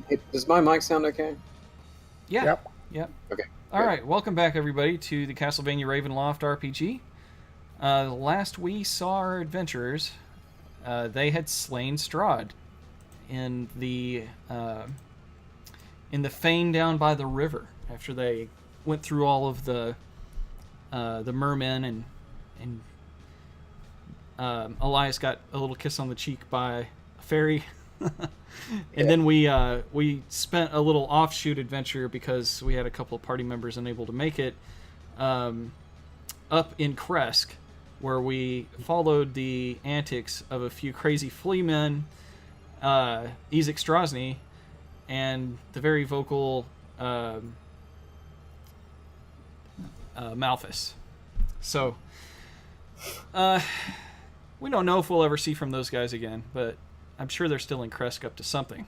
Hey, does my mic sound okay? Yeah. Yep. Yep. Okay, All good. right. Welcome back, everybody, to the Castlevania Ravenloft RPG. Last we saw our adventurers, they had slain Strahd in the fane down by the river after they went through all of the mermen and Elias got a little kiss on the cheek by a fairy. And Yeah. then we spent a little offshoot adventure because we had a couple of party members unable to make it, up in Kresk, where we followed the antics of a few crazy flea men, Ezek Strozny, and the very vocal Malthus. So, we don't know if we'll ever see from those guys again, but I'm sure they're still in Kresk up to something.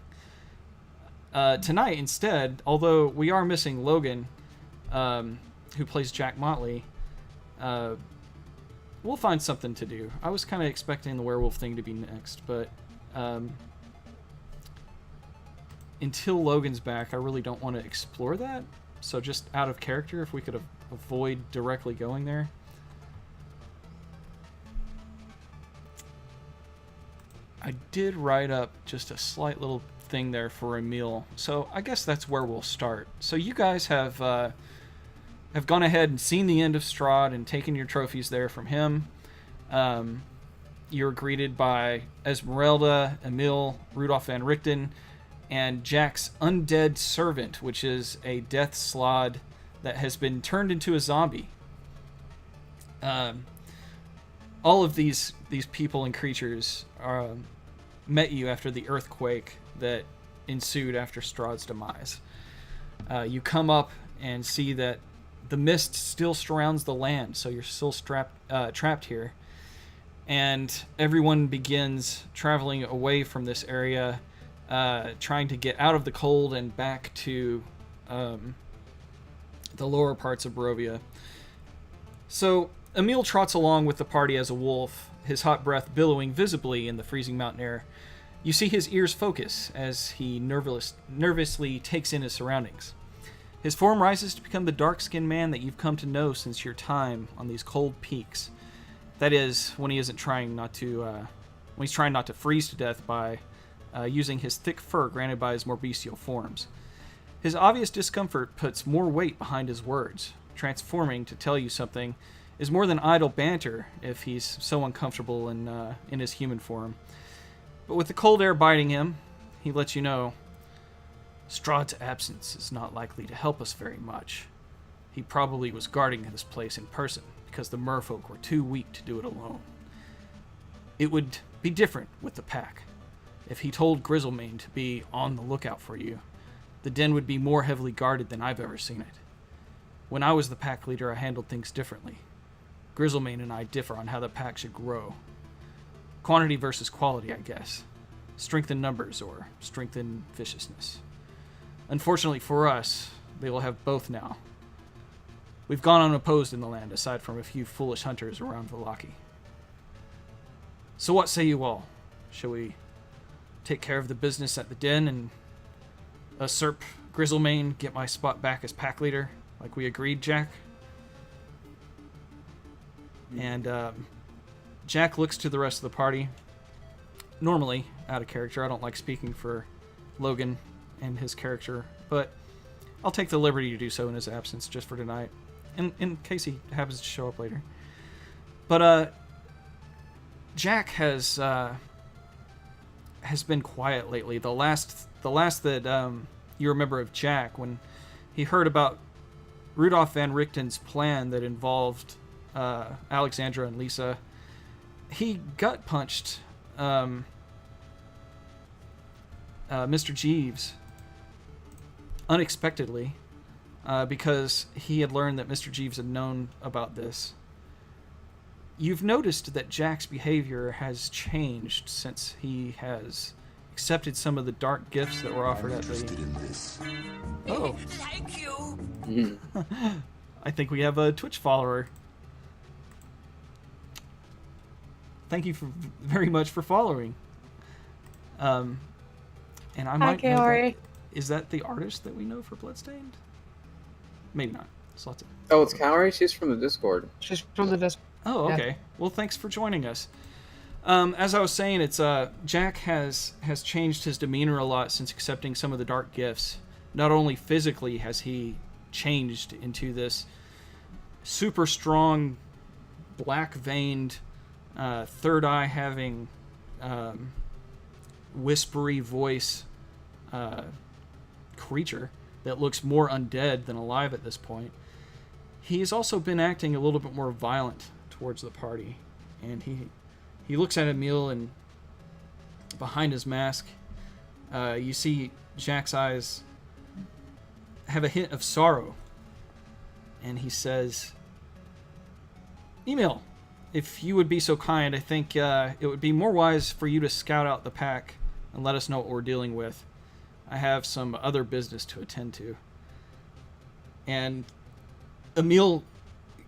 Tonight, instead, although we are missing Logan, who plays Jack Motley, we'll find something to do. I was kind of expecting the werewolf thing to be next, but until Logan's back, I really don't want to explore that. So just out of character, if we could avoid directly going there. I did write up just a slight little thing there for Emil, so I guess that's where we'll start. So you guys have gone ahead and seen the end of Strahd and taken your trophies there from him. You're greeted by Esmeralda, Emil, Rudolph van Richten, and Jack's undead servant, which is a death slod that has been turned into a zombie. All of these people and creatures met you after the earthquake that ensued after Strahd's demise. You come up and see that the mist still surrounds the land, so you're still trapped here. And everyone begins traveling away from this area, trying to get out of the cold and back to the lower parts of Barovia. So Emil trots along with the party as a wolf, his hot breath billowing visibly in the freezing mountain air. You see his ears focus as he nervously takes in his surroundings. His form rises to become the dark-skinned man that you've come to know since your time on these cold peaks. That is, when he isn't trying not to, when he's trying not to freeze to death by using his thick fur granted by his more bestial forms. His obvious discomfort puts more weight behind his words. Transforming to tell you something is more than idle banter if he's so uncomfortable in his human form. But with the cold air biting him, he lets you know Strahd's absence is not likely to help us very much. He probably was guarding this place in person because the merfolk were too weak to do it alone. It would be different with the pack. If he told Grizzlemane to be on the lookout for you, the den would be more heavily guarded than I've ever seen it. When I was the pack leader, I handled things differently. Grizzlemane and I differ on how the pack should grow. Quantity versus quality, I guess. Strength in numbers or strength in viciousness. Unfortunately for us, they will have both now. We've gone unopposed in the land, aside from a few foolish hunters around Vallaki. So what say you all? Shall we take care of the business at the den and usurp Grizzlemane, get my spot back as pack leader, like we agreed, Jack? And Jack looks to the rest of the party. Normally, out of character, I don't like speaking for Logan and his character, but I'll take the liberty to do so in his absence just for tonight, in case he happens to show up later. But Jack has been quiet lately. The last that you remember of Jack, when he heard about Rudolph van Richten's plan that involved Alexandra and Lisa, he gut punched Mr. Jeeves unexpectedly because he had learned that Mr. Jeeves had known about this. You've noticed that Jack's behavior has changed since he has accepted some of the dark gifts that were offered at the... In this. Oh, Thank you. I think we have a Twitch follower. Thank you very much for following. And I Hi, might know that Kaori. Is that the artist that we know for Bloodstained? Maybe not. Slots. Oh, it's Calorie? She's from the Discord. She's from the Discord. Oh, okay. Yeah. Well, thanks for joining us. As I was saying, it's Jack has changed his demeanor a lot since accepting some of the dark gifts. Not only physically has he changed into this super strong, black-veined, third eye having, whispery voice creature that looks more undead than alive at this point. He has also been acting a little bit more violent towards the party, and he looks at Emil, and behind his mask, you see Jack's eyes have a hint of sorrow, and he says, Emil, if you would be so kind, I think it would be more wise for you to scout out the pack and let us know what we're dealing with. I have some other business to attend to. And Emil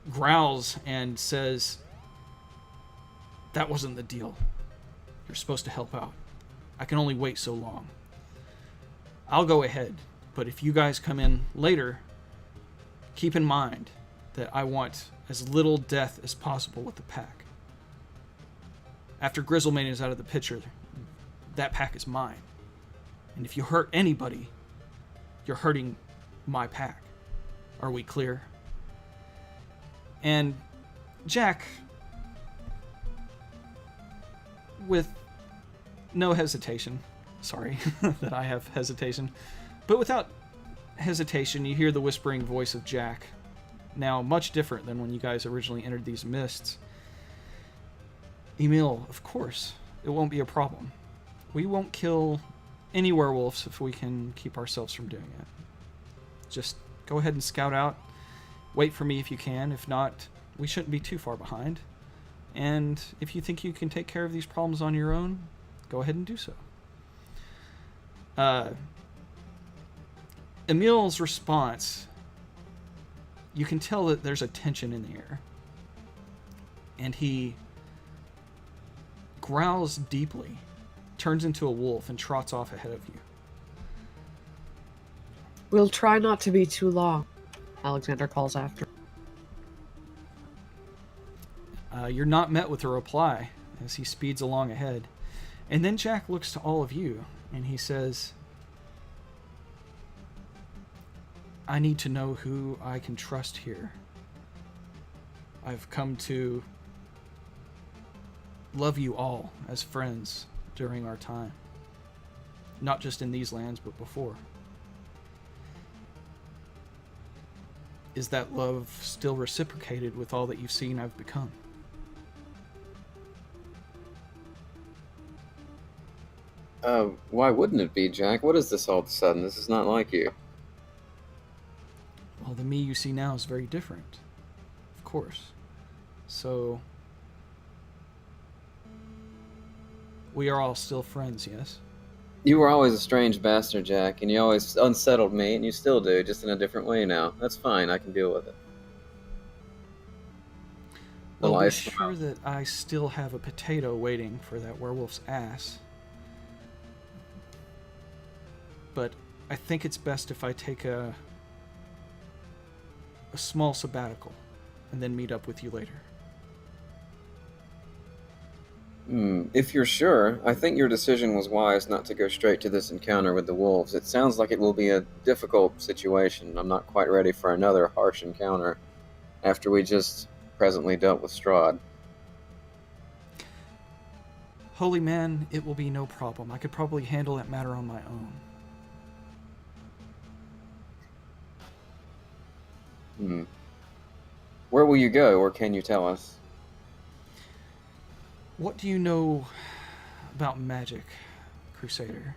growls and says, that wasn't the deal. You're supposed to help out. I can only wait so long. I'll go ahead, but if you guys come in later, keep in mind that I want as little death as possible with the pack. After Grizzlemane is out of the picture, that pack is mine. And if you hurt anybody, you're hurting my pack. Are we clear? And Jack, with no hesitation, sorry that I have hesitation, but without hesitation, you hear the whispering voice of Jack, now much different than when you guys originally entered these mists. Emil, of course, it won't be a problem. We won't kill any werewolves if we can keep ourselves from doing it. Just go ahead and scout out. Wait for me if you can. If not, we shouldn't be too far behind. And if you think you can take care of these problems on your own, go ahead and do so. Emil's response, you can tell that there's a tension in the air. And he growls deeply, turns into a wolf, and trots off ahead of you. We'll try not to be too long, Alexander calls after. You're not met with a reply as he speeds along ahead. And then Jack looks to all of you, and he says, I need to know who I can trust here. I've come to love you all as friends during our time. Not just in these lands, but before. Is that love still reciprocated with all that you've seen I've become? Why wouldn't it be, Jack? What is this all of a sudden? This is not like you. Well, the me you see now is very different. Of course. So, we are all still friends, yes? You were always a strange bastard, Jack, and you always unsettled me, and you still do, just in a different way now. That's fine, I can deal with it. Well, be sure that I still have a potato waiting for that werewolf's ass. But I think it's best if I take a small sabbatical and then meet up with you later. If you're sure, I think your decision was wise not to go straight to this encounter with the wolves. It sounds like it will be a difficult situation. I'm not quite ready for another harsh encounter after we just presently dealt with Strahd. Holy man, it will be no problem. I could probably handle that matter on my own. Where will you go, or can you tell us? What do you know about magic, Crusader?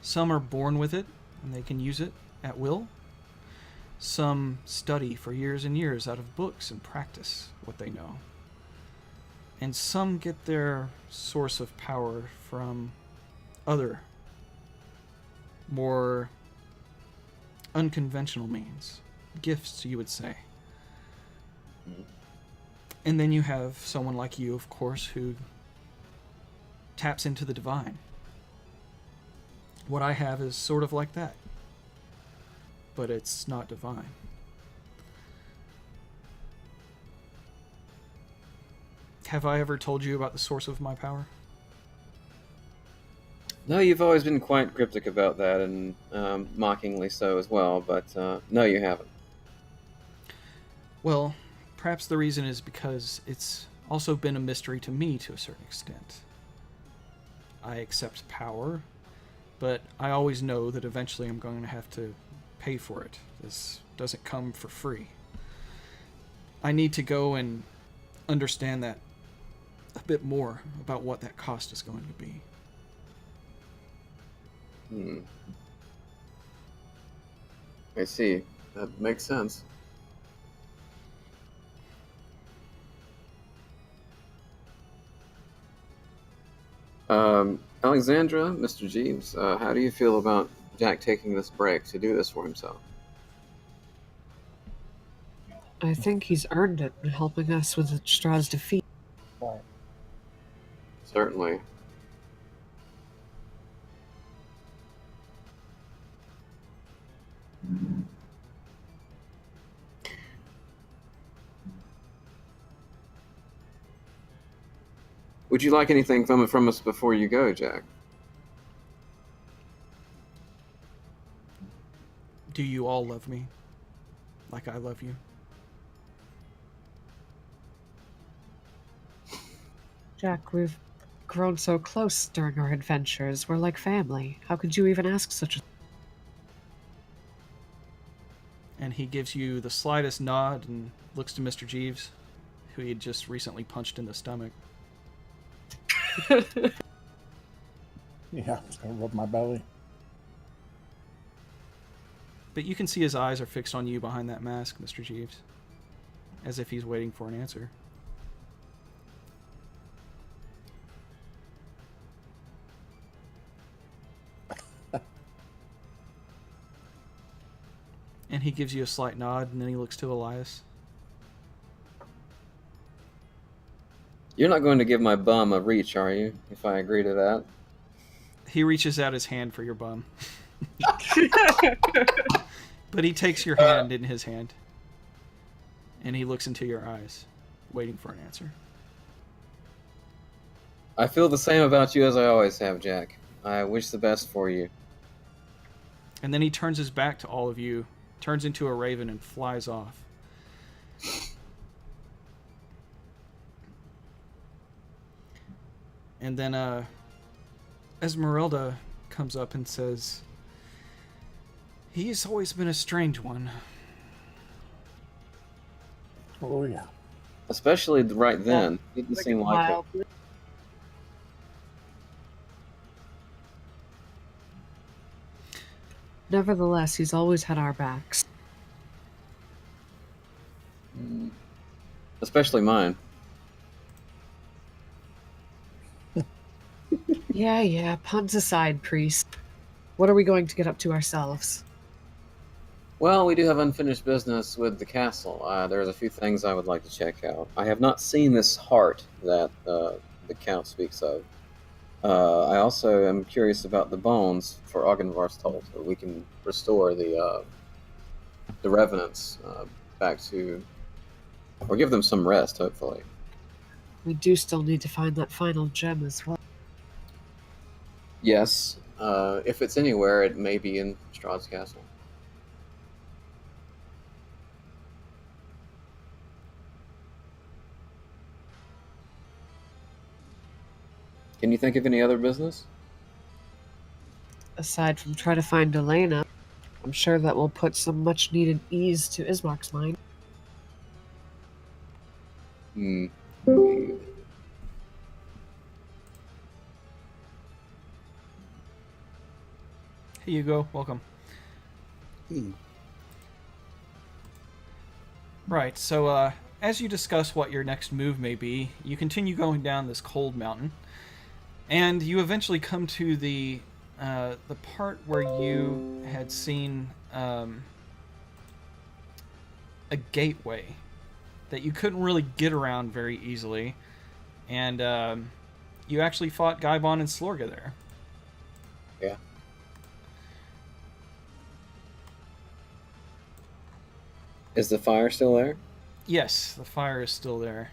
Some are born with it, and they can use it at will. Some study for years and years out of books and practice what they know. And some get their source of power from other, more unconventional means. Gifts, you would say. And then you have someone like you, of course, who taps into the divine. What I have is sort of like that. but it's not divine. Have I ever told you about the source of my power? No, you've always been quite cryptic about that, and mockingly so as well, but no, you haven't. Well, perhaps the reason is because it's also been a mystery to me to a certain extent. I accept power, but I always know that eventually I'm going to have to pay for it. This doesn't come for free. I need to go and understand that a bit more about what that cost is going to be. I see. That makes sense. Alexandra, Mr. Jeeves, how do you feel about Jack taking this break to do this for himself? I think he's earned it in helping us with Strahd's defeat. Right. Certainly. Would you like anything from us before you go, Jack? Do you all love me? Like I love you? Jack, we've grown so close during our adventures. We're like family. How could you even ask such a... And he gives you the slightest nod and looks to Mr. Jeeves, who he had just recently punched in the stomach. Yeah, it's gonna rub my belly. But you can see his eyes are fixed on you behind that mask, Mr. Jeeves, as if he's waiting for an answer. And he gives you a slight nod, and then he looks to Elias. You're not going to give my bum a reach, are you, if I agree to that? He reaches out his hand for your bum. But he takes your hand in his hand. And he looks into your eyes, waiting for an answer. I feel the same about you as I always have, Jack. I wish the best for you. And then he turns his back to all of you, turns into a raven, and flies off. And then Esmeralda comes up and says, "He's always been a strange one." Oh yeah. Especially right then. Didn't seem like it. Nevertheless, he's always had our backs. Especially mine. Yeah, puns aside, priest. What are we going to get up to ourselves? Well, we do have unfinished business with the castle. There's a few things I would like to check out. I have not seen this heart that the Count speaks of. I also am curious about the bones for Augenvar's toll, so we can restore the revenants back to, or give them some rest, hopefully. We do still need to find that final gem as well. Yes, if it's anywhere, it may be in Strahd's castle. Can you think of any other business? Aside from trying to find Elena, I'm sure that will put some much needed ease to Ismark's mind. Hmm. Hey, Hugo. Welcome. Right, so as you discuss what your next move may be, you continue going down this cold mountain, and you eventually come to the part where you had seen a gateway that you couldn't really get around very easily, and you actually fought Gaibon and Slorga there. Yeah. Is the fire still there? Yes, the fire is still there.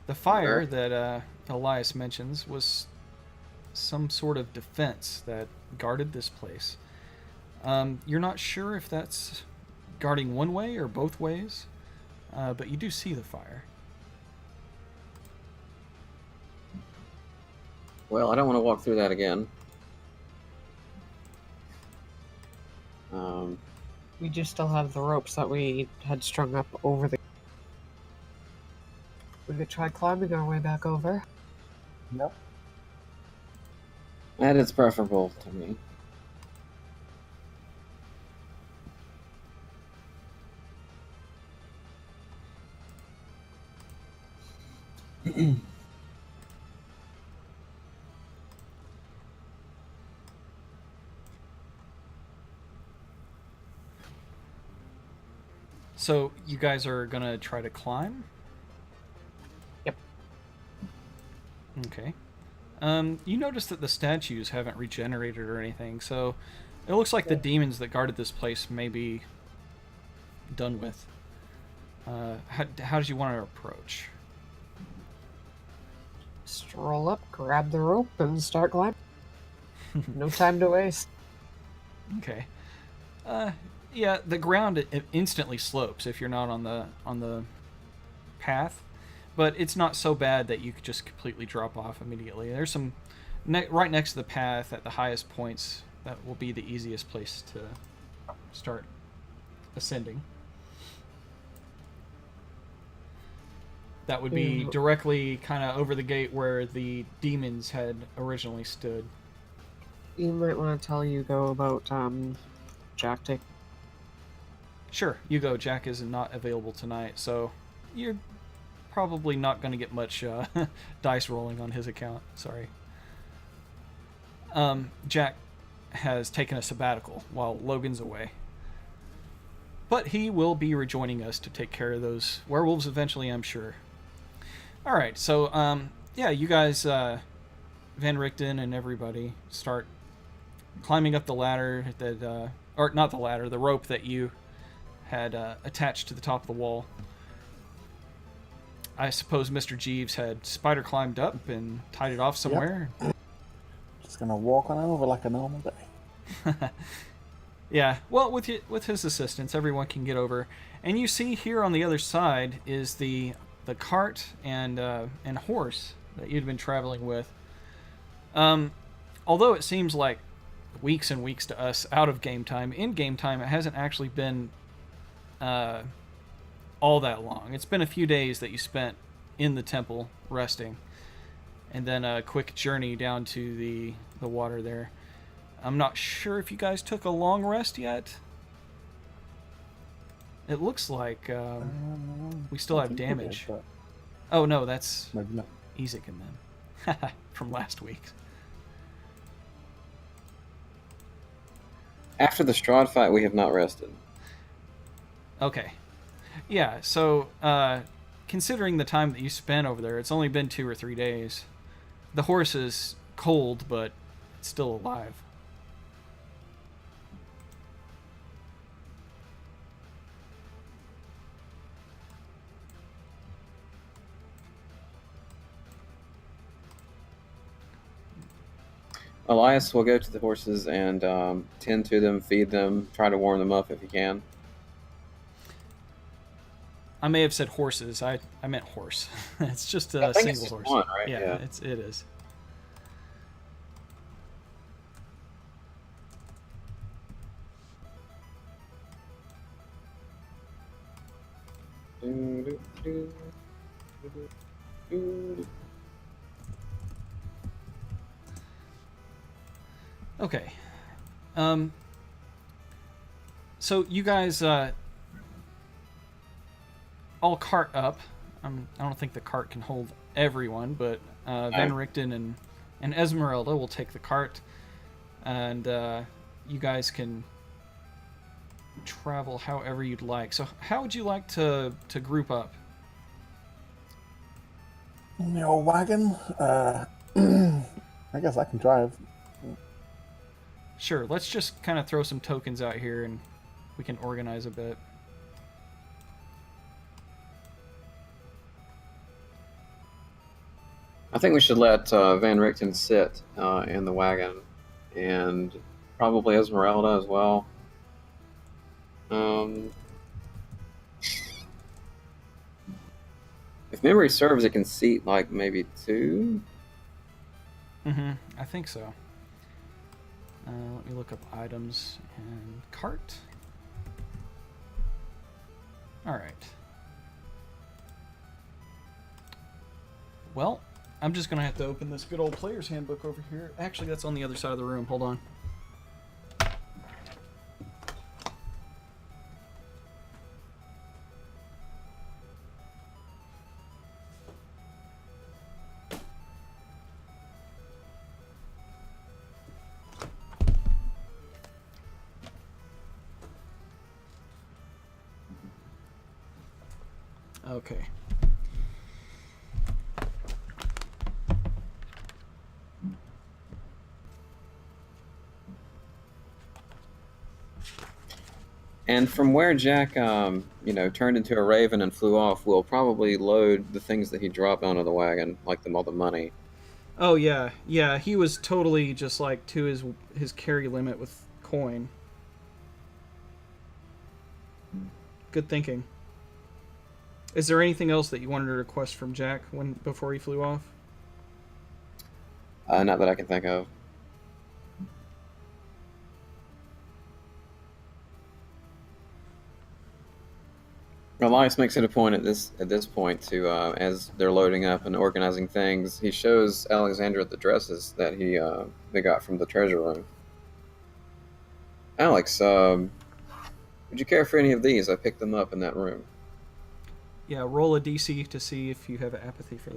The fire Alright. that Elias mentions was some sort of defense that guarded this place. You're not sure if that's guarding one way or both ways, but you do see the fire. Well, I don't want to walk through that again. We do still have the ropes that we had strung up over the. We could try climbing our way back over. Nope. That is preferable to me. So you guys are gonna try to climb? Yep. Okay. You notice that the statues haven't regenerated or anything, so it looks like the demons that guarded this place may be done with. How did you want to approach? Stroll up, grab the rope, and start climbing. No time to waste. Okay. Yeah, the ground it instantly slopes if you're not on the path, but it's not so bad that you could just completely drop off immediately. There's some right next to the path at the highest points that will be the easiest place to start ascending. That would be directly kind of over the gate where the demons had originally stood. You might want to tell Hugo about Jack take. Sure, you go. Jack is not available tonight, so you're probably not going to get much dice rolling on his account. Sorry. Jack has taken a sabbatical while Logan's away. But he will be rejoining us to take care of those werewolves eventually, I'm sure. Alright, so, yeah, you guys, Van Richten and everybody, start climbing up the ladder that, or not the ladder, the rope that you had attached to the top of the wall. I suppose Mr. Jeeves had spider climbed up and tied it off somewhere. Yep. Just gonna walk on over like a normal day. Yeah, well, with his assistance, everyone can get over. And you see here on the other side is the cart and horse that you'd been traveling with. Although it seems like weeks and weeks to us out of game time, in game time it hasn't actually been all that long. It's been a few days that you spent in the temple resting, and then a quick journey down to the water there. I'm not sure if you guys took a long rest yet. It looks like we still have damage. Oh no, that's Maybe not. Ezek and them from last week. After the Strahd fight, we have not rested. Okay. Yeah, so considering the time that you spent over there, it's only been 2 or 3 days. The horse is cold, but it's still alive. Elias will go to the horses and tend to them, feed them, try to warm them up if he can. I may have said horses. I meant horse. It's just I a think it's single just horse. one, right? Yeah, it is. Okay. So you guys all cart up. I don't think the cart can hold everyone, but Van Richten and Esmeralda will take the cart, and you guys can travel however you'd like. So how would you like to group up? In the old wagon. I guess I can drive. Sure, let's just kind of throw some tokens out here, and we can organize a bit. I think we should let Van Richten sit in the wagon, and probably Esmeralda as well. If memory serves, it can seat like maybe 2. I think so. Let me look up items and cart. All right. Well, I'm just gonna have to open this good old player's handbook over here. Actually, that's on the other side of the room. Hold on. Okay. And from where Jack, turned into a raven and flew off, we'll probably load the things that he dropped onto the wagon, like all the money. Oh yeah, yeah. He was totally just like to his carry limit with coin. Good thinking. Is there anything else that you wanted to request from Jack before he flew off? Not that I can think of. Elias makes it a point at this point to, as they're loading up and organizing things, he shows Alexandra the dresses that they got from the treasure room. Alex, would you care for any of these? I picked them up in that room. Yeah, roll a DC to see if you have apathy for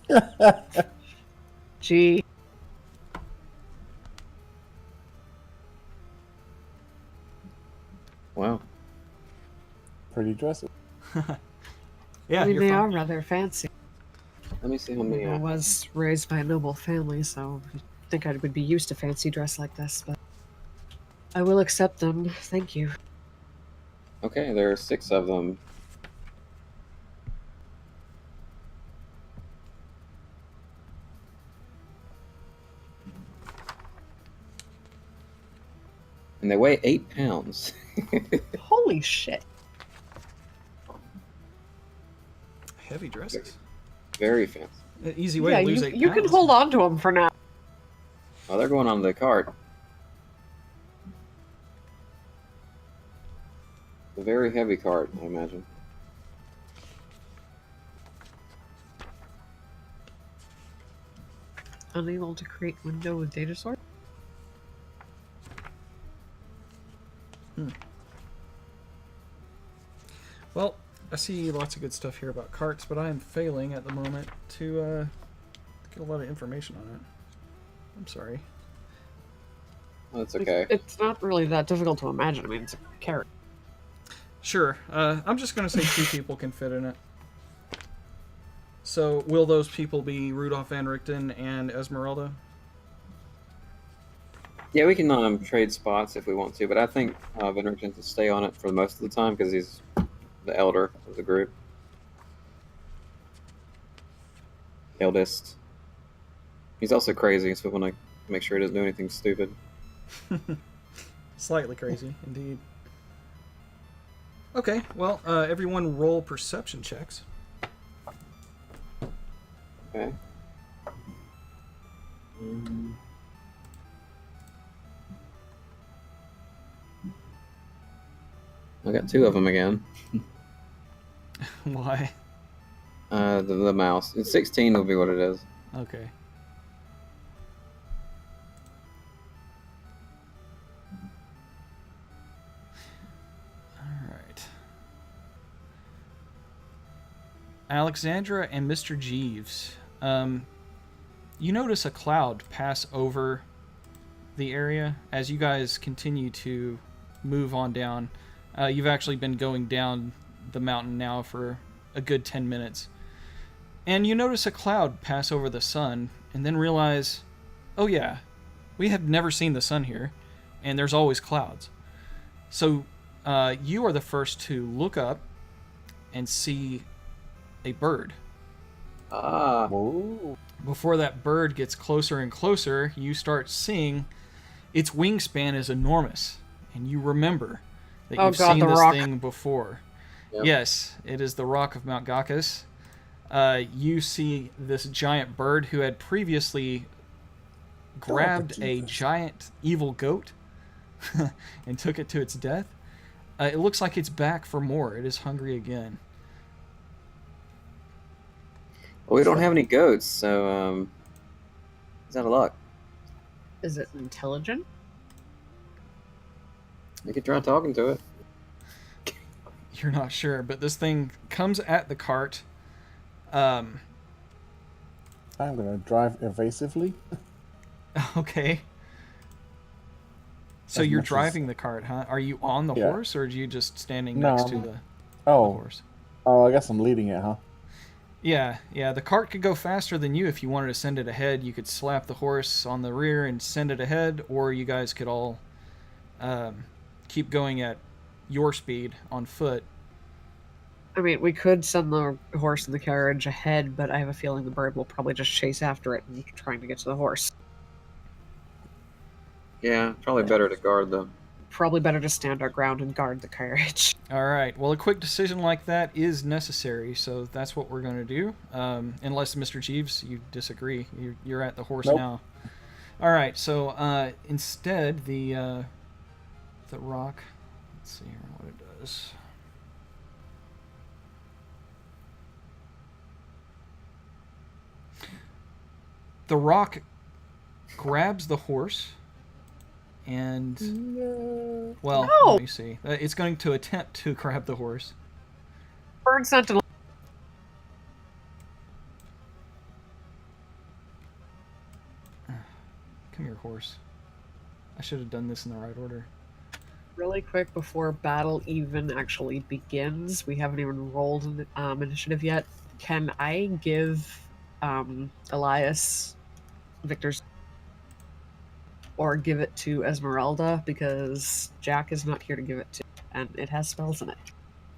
that. Gee. Wow. Pretty dresses. Yeah, I mean, you're they fine. are rather fancy. Let me see how many. I was raised by a noble family, so I think I would be used to fancy dress like this, but I will accept them. Thank you. Okay, there are 6 of them. And they weigh 8 pounds. Holy shit. Heavy dresses. Very fancy. An easy way to lose 8 you pounds. can hold on to them for now. Oh, they're going on the cart. A very heavy cart, I imagine. Unable to create window with data source? Well, I see lots of good stuff here about carts, but I am failing at the moment to get a lot of information on it. I'm sorry. That's okay. It's not really that difficult to imagine. I mean, it's a carrot. Sure. I'm just going to say 2 people can fit in it. So, will those people be Rudolph Van Richten and Esmeralda? Yeah, we can trade spots if we want to, but I think Van Richten to stay on it for most of the time because he's the elder of the group. Eldest. He's also crazy, so we want to make sure he doesn't do anything stupid. Slightly crazy, indeed. Okay, well, everyone roll perception checks. Okay. I got 2 of them again. Why? The mouse. 16 will be what it is. Okay. Alright. Alexandra and Mr. Jeeves. You notice a cloud pass over the area as you guys continue to move on down. You've actually been going down the mountain now for a good 10 minutes. And you notice a cloud pass over the sun, and then realize, oh yeah, we have never seen the sun here, and there's always clouds. So you are the first to look up and see a bird. Ah. Whoa. Before that bird gets closer and closer, you start seeing its wingspan is enormous, and you remember that Oh you've God, seen the this rock. thing before. Yep. Yes, it is the Rock of Mount Gakis. You see this giant bird who had previously grabbed a Jesus. giant evil goat and took it to its death. It looks like it's back for more. It is hungry again. Well, we don't have any goats, so is that a luck? Is it intelligent? You could try talking to it. You're not sure, but this thing comes at the cart. I'm gonna drive evasively. Okay. So As you're much as- driving the cart, huh? Are you on the Yeah. horse, or are you just standing No, next to I'm- the Oh, horse? oh, I guess I'm leading it, huh? Yeah. The cart could go faster than you if you wanted to send it ahead. You could slap the horse on the rear and send it ahead, or you guys could all keep going at your speed on foot. I mean, we could send the horse and the carriage ahead, but I have a feeling the bird will probably just chase after it and trying to get to the horse. Yeah, probably better to guard them. Probably better to stand our ground and guard the carriage. All right. Well, a quick decision like that is necessary, so that's what we're going to do. Unless, Mr. Jeeves, you disagree. You're at the horse Nope. now. All right. So instead, the rock. Let's see here what it does. The rock grabs the horse and, No. well, No! let me see. It's going to attempt to grab the horse. Bird sentinel. Come here, horse. I should have done this in the right order. Really quick before battle even actually begins, we haven't even rolled initiative yet. Can I give Elias Victor's, or give it to Esmeralda, because Jack is not here to give it to, and it has spells in it.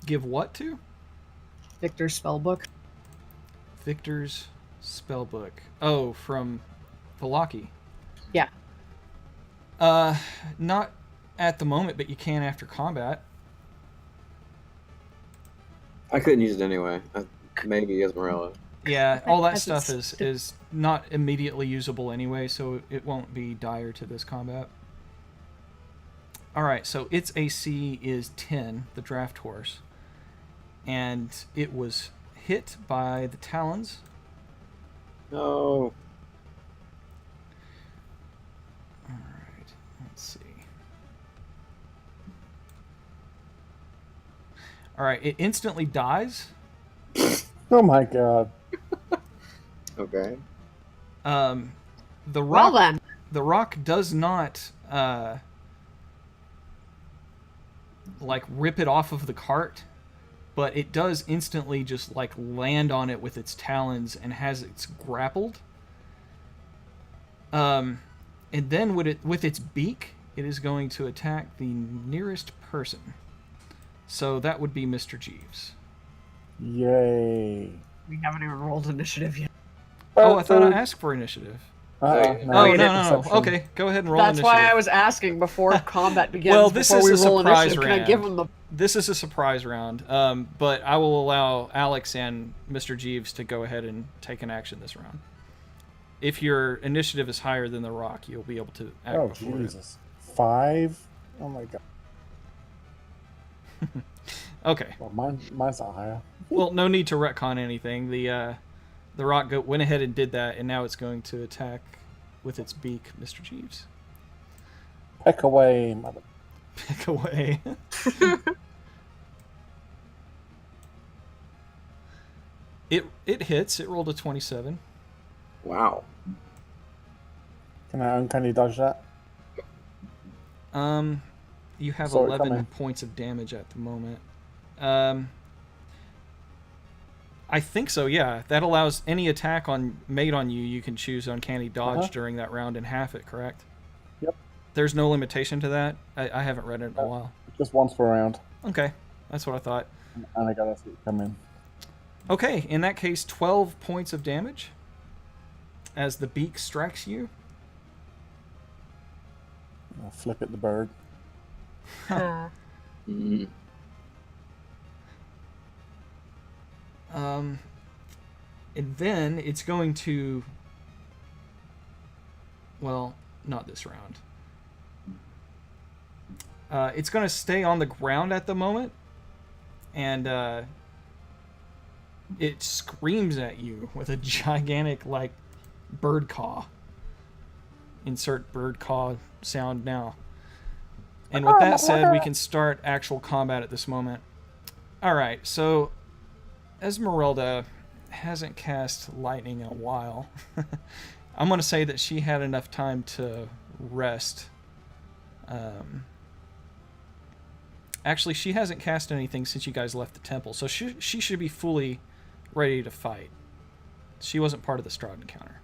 Give what to? Victor's spellbook. Victor's spellbook. Oh, from Valaki. Yeah. Not at the moment, but you can after combat. I couldn't use it anyway. Maybe Esmeralda. Yeah, all that Has stuff its- is not immediately usable anyway, so it won't be dire to this combat. Alright, so its AC is 10, the draft horse. And it was hit by the talons. No. Alright, let's see. Alright, it instantly dies. Oh my god. Okay. The Well rock then, the rock does not like rip it off of the cart, but it does instantly just like land on it with its talons and has it grappled. And then with its beak, it is going to attack the nearest person. So that would be Mr. Jeeves. Yay. we haven't even rolled initiative yet. Oh, I thought I asked for initiative. Oh, Oh, you no. perception. Okay, go ahead and roll That's initiative. why I was asking before combat begins. Well, this before is we a roll surprise initiative. Can I give round. him the? This is a surprise round, but I will allow Alex and Mr. Jeeves to go ahead and take an action this round. If your initiative is higher than the rock, you'll be able to act Oh, before Jesus. 5? Oh my god. it. Okay. Well, mine's not higher. Well, no need to retcon anything. The rock goat went ahead and did that, and now it's going to attack with its beak, Mr. Jeeves. Peck away, mother. Pick away. It hits. It rolled a 27. Wow. Can I uncanny dodge that? You have Sorry, 11 come in. points of damage at the moment. I think so, yeah. That allows any attack made on you, you can choose uncanny dodge Uh-huh. during that round and half it, correct? Yep. There's no limitation to that? I haven't read it in a while. Just once per round. Okay, that's what I thought. And I gotta see it come in. Okay, in that case, 12 points of damage as the beak strikes you. I'll flip at the bird. Mm. And then it's going to... Well, not this round. It's going to stay on the ground at the moment. And it screams at you with a gigantic, like, bird caw. Insert bird caw sound now. And with that said, we can start actual combat at this moment. Alright, so Esmeralda hasn't cast lightning in a while. I'm going to say that she had enough time to rest. Actually, she hasn't cast anything since you guys left the temple, so she should be fully ready to fight. She wasn't part of the Strahd encounter.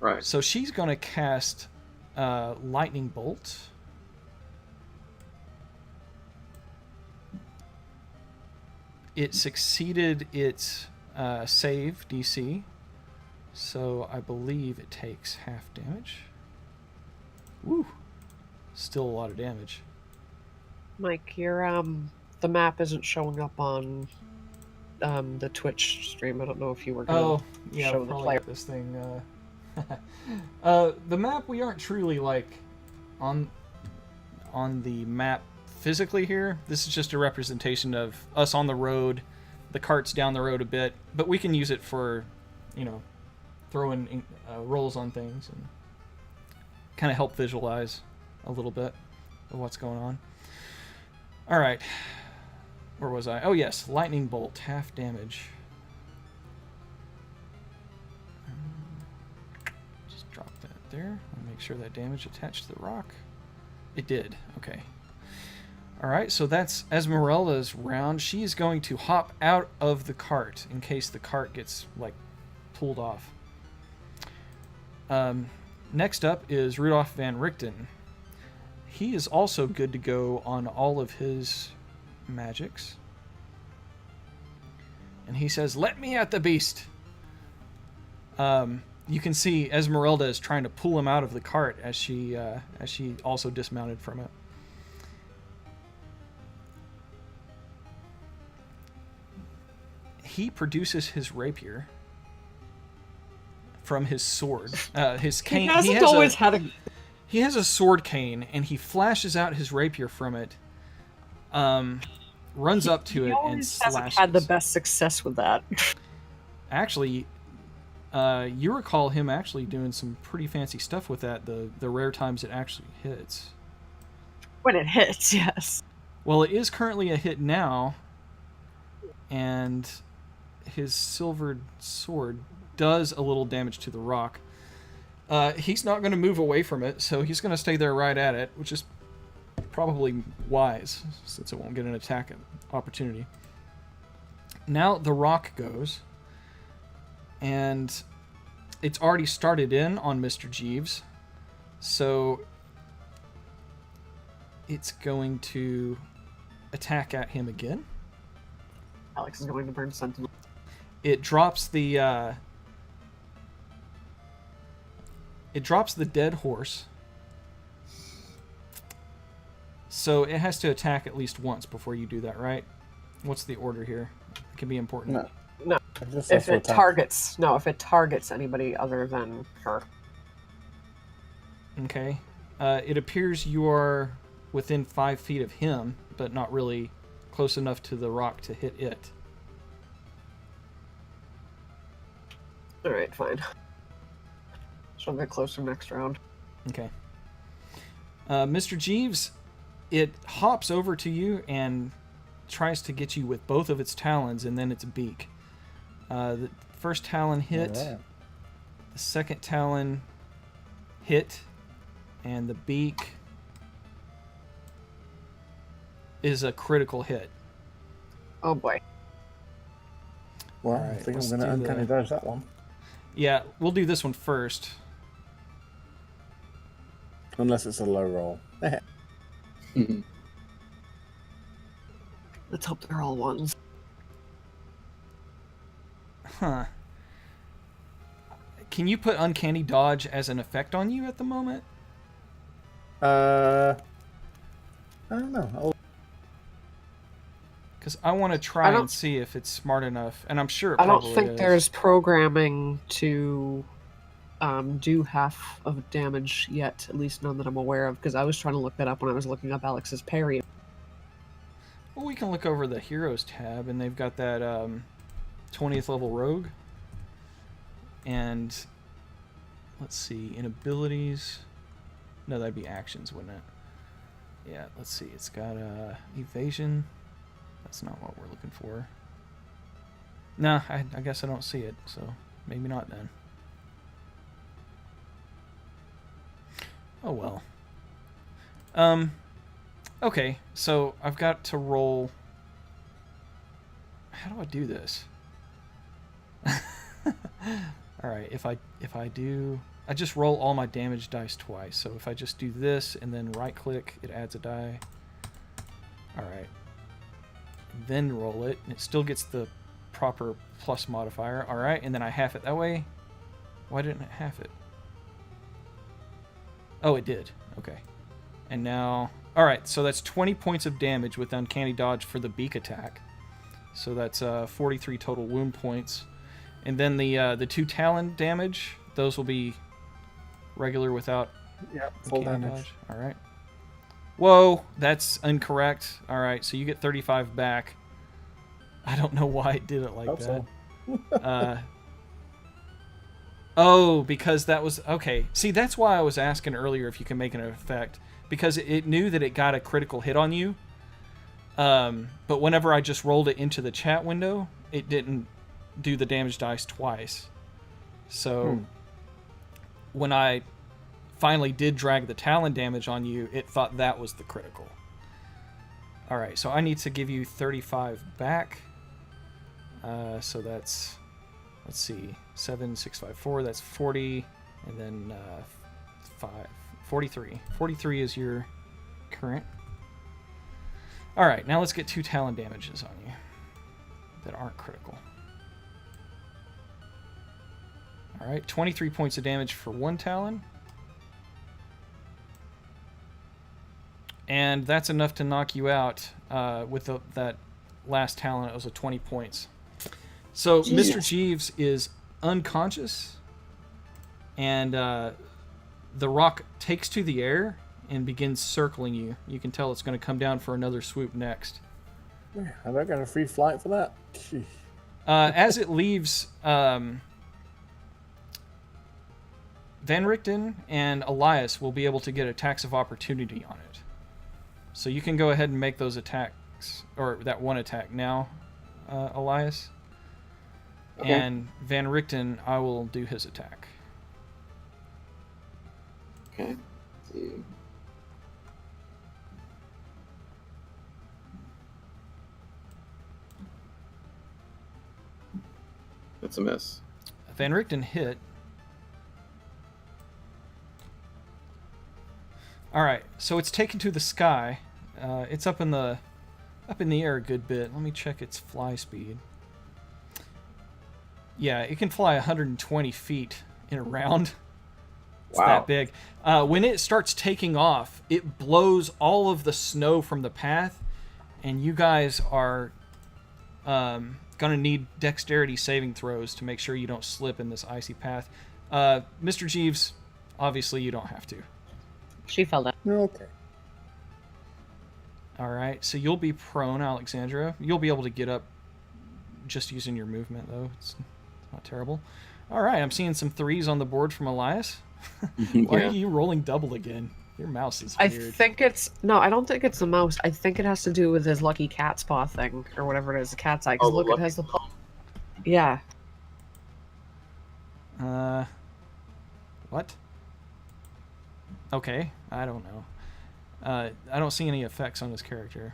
Right. So she's going to cast Lightning Bolt. It succeeded its save DC, so I believe it takes half damage. Woo! Still a lot of damage. Mike, your the map isn't showing up on the Twitch stream. I don't know if you were gonna show the probably player. got this thing. The map, we aren't truly like on the map physically here. This is just a representation of us on the road. The cart's down the road a bit, but we can use it for, throwing rolls on things and kind of help visualize a little bit of what's going on. All right, where was I? Oh yes, lightning bolt, half damage. Just drop that there. I'll make sure that damage attached to the rock. It did. Okay. All right, so that's Esmeralda's round. She is going to hop out of the cart in case the cart gets pulled off. Next up is Rudolph Van Richten. He is also good to go on all of his magics. And he says, "Let me at the beast." You can see Esmeralda is trying to pull him out of the cart as she also dismounted from it. He produces his rapier from his sword. His cane. He has a sword cane, and he flashes out his rapier from it. Runs up to it and slashes. Hasn't had the best success with that. Actually, you recall him actually doing some pretty fancy stuff with that. The rare times it actually hits. When it hits, yes. Well, it is currently a hit now, and his silvered sword does a little damage to the rock. He's not going to move away from it, so he's going to stay there right at it, which is probably wise, since it won't get an attack opportunity. Now the rock goes, and it's already started in on Mr. Jeeves, so it's going to attack at him again. Alex is going to burn Sentinel. It drops the dead horse. So it has to attack at least once before you do that, right? What's the order here? It can be important. No. If it targets anybody other than her. Okay. It appears you are within 5 feet of him, but not really close enough to the rock to hit it. Alright, fine. So I'll get closer next round. Okay. Mr. Jeeves, it hops over to you and tries to get you with both of its talons and then its beak. The first talon hit, Alright. the second talon hit, and the beak is a critical hit. Oh boy. Well, I Alright, think let's I'm going to do uncanny dodge that one. Yeah, we'll do this one first. Unless it's a low roll. Let's hope they're all ones. Huh. Can you put Uncanny Dodge as an effect on you at the moment? I don't know. Because I want to try and see if it's smart enough, and I'm sure it I don't probably think is. there's programming to do half of damage yet, at least none that I'm aware of, because I was trying to look that up when I was looking up Alex's parry. Well, we can look over the Heroes tab, and they've got that 20th level Rogue. And let's see, in abilities... No, that'd be actions, wouldn't it? Yeah, let's see. It's got evasion. That's not what we're looking for. Nah, I guess I don't see it, so maybe not then. Oh well. Okay, so I've got to roll... How do I do this? Alright, if I do... I just roll all my damage dice twice. So if I just do this and then right click, it adds a die. Alright. Then roll it, and it still gets the proper plus modifier. Alright, and then I half it that way. Why didn't it half it? Oh, it did. Okay. And now... Alright, so that's 20 points of damage with Uncanny Dodge for the beak attack. So that's 43 total wound points. And then the 2 Talon damage, those will be regular without Full Uncanny damage. Dodge. Alright. Whoa, that's incorrect. Alright, so you get 35 back. I don't know why it did it like Hope that. so. Oh, because that was... Okay, see, that's why I was asking earlier if you can make an effect. Because it knew that it got a critical hit on you. But whenever I just rolled it into the chat window, it didn't do the damage dice twice. So when I finally did drag the Talon damage on you, it thought that was the critical. Alright, so I need to give you 35 back. So that's... Let's see. 7, 6, 5, 4. That's 40. And then 43. 43 is your current. Alright, now let's get 2 Talon damages on you that aren't critical. Alright, 23 points of damage for 1 Talon. And that's enough to knock you out with that last Talon. It was a 20 points. So Jesus. Mr. Jeeves is unconscious, and the rock takes to the air and begins circling you. You can tell it's going to come down for another swoop next. Have I got a free flight for that? Jeez. As it leaves, Van Richten and Elias will be able to get attacks of opportunity on it. So you can go ahead and make those attacks, or that one attack now, Elias. Okay. And Van Richten, I will do his attack. Okay. Let's see. That's a miss. Van Richten hit. Alright, so it's taken to the sky. It's up in the air a good bit. Let me check its fly speed. Yeah, it can fly 120 feet in a round. It's Wow. that big. When it starts taking off, it blows all of the snow from the path, and you guys are gonna need dexterity saving throws to make sure you don't slip in this icy path. Mr. Jeeves, obviously you don't have to. She fell down. You're okay. Alright, so you'll be prone, Alexandra. You'll be able to get up just using your movement, though. It's not terrible. Alright, I'm seeing some 3s on the board from Elias. Why Yeah. are you rolling double again? Your mouse is I weird. think it's... No, I don't think it's the mouse. I think it has to do with his lucky cat's paw thing, or whatever it is, the cat's eye. Because Oh, look, it lucky- has the paw. Yeah. What? Okay, I don't know. I don't see any effects on this character.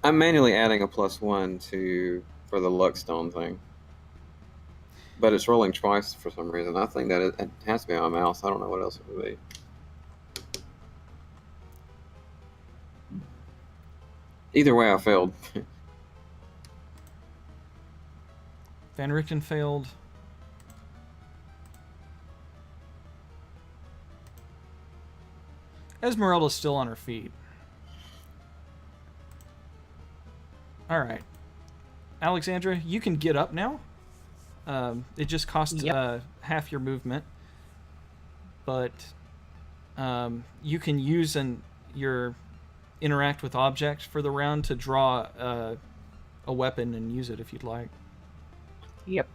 I'm manually adding a +1 for the luck stone thing, but it's rolling twice for some reason. I think that it has to be on a mouse. I don't know what else it would be. Either way, I failed. Van Richten failed. Esmeralda's still on her feet. All right. Alexandra, you can get up now. It just costs half your movement. But you can use your interact with object for the round to draw a weapon and use it if you'd like. Yep.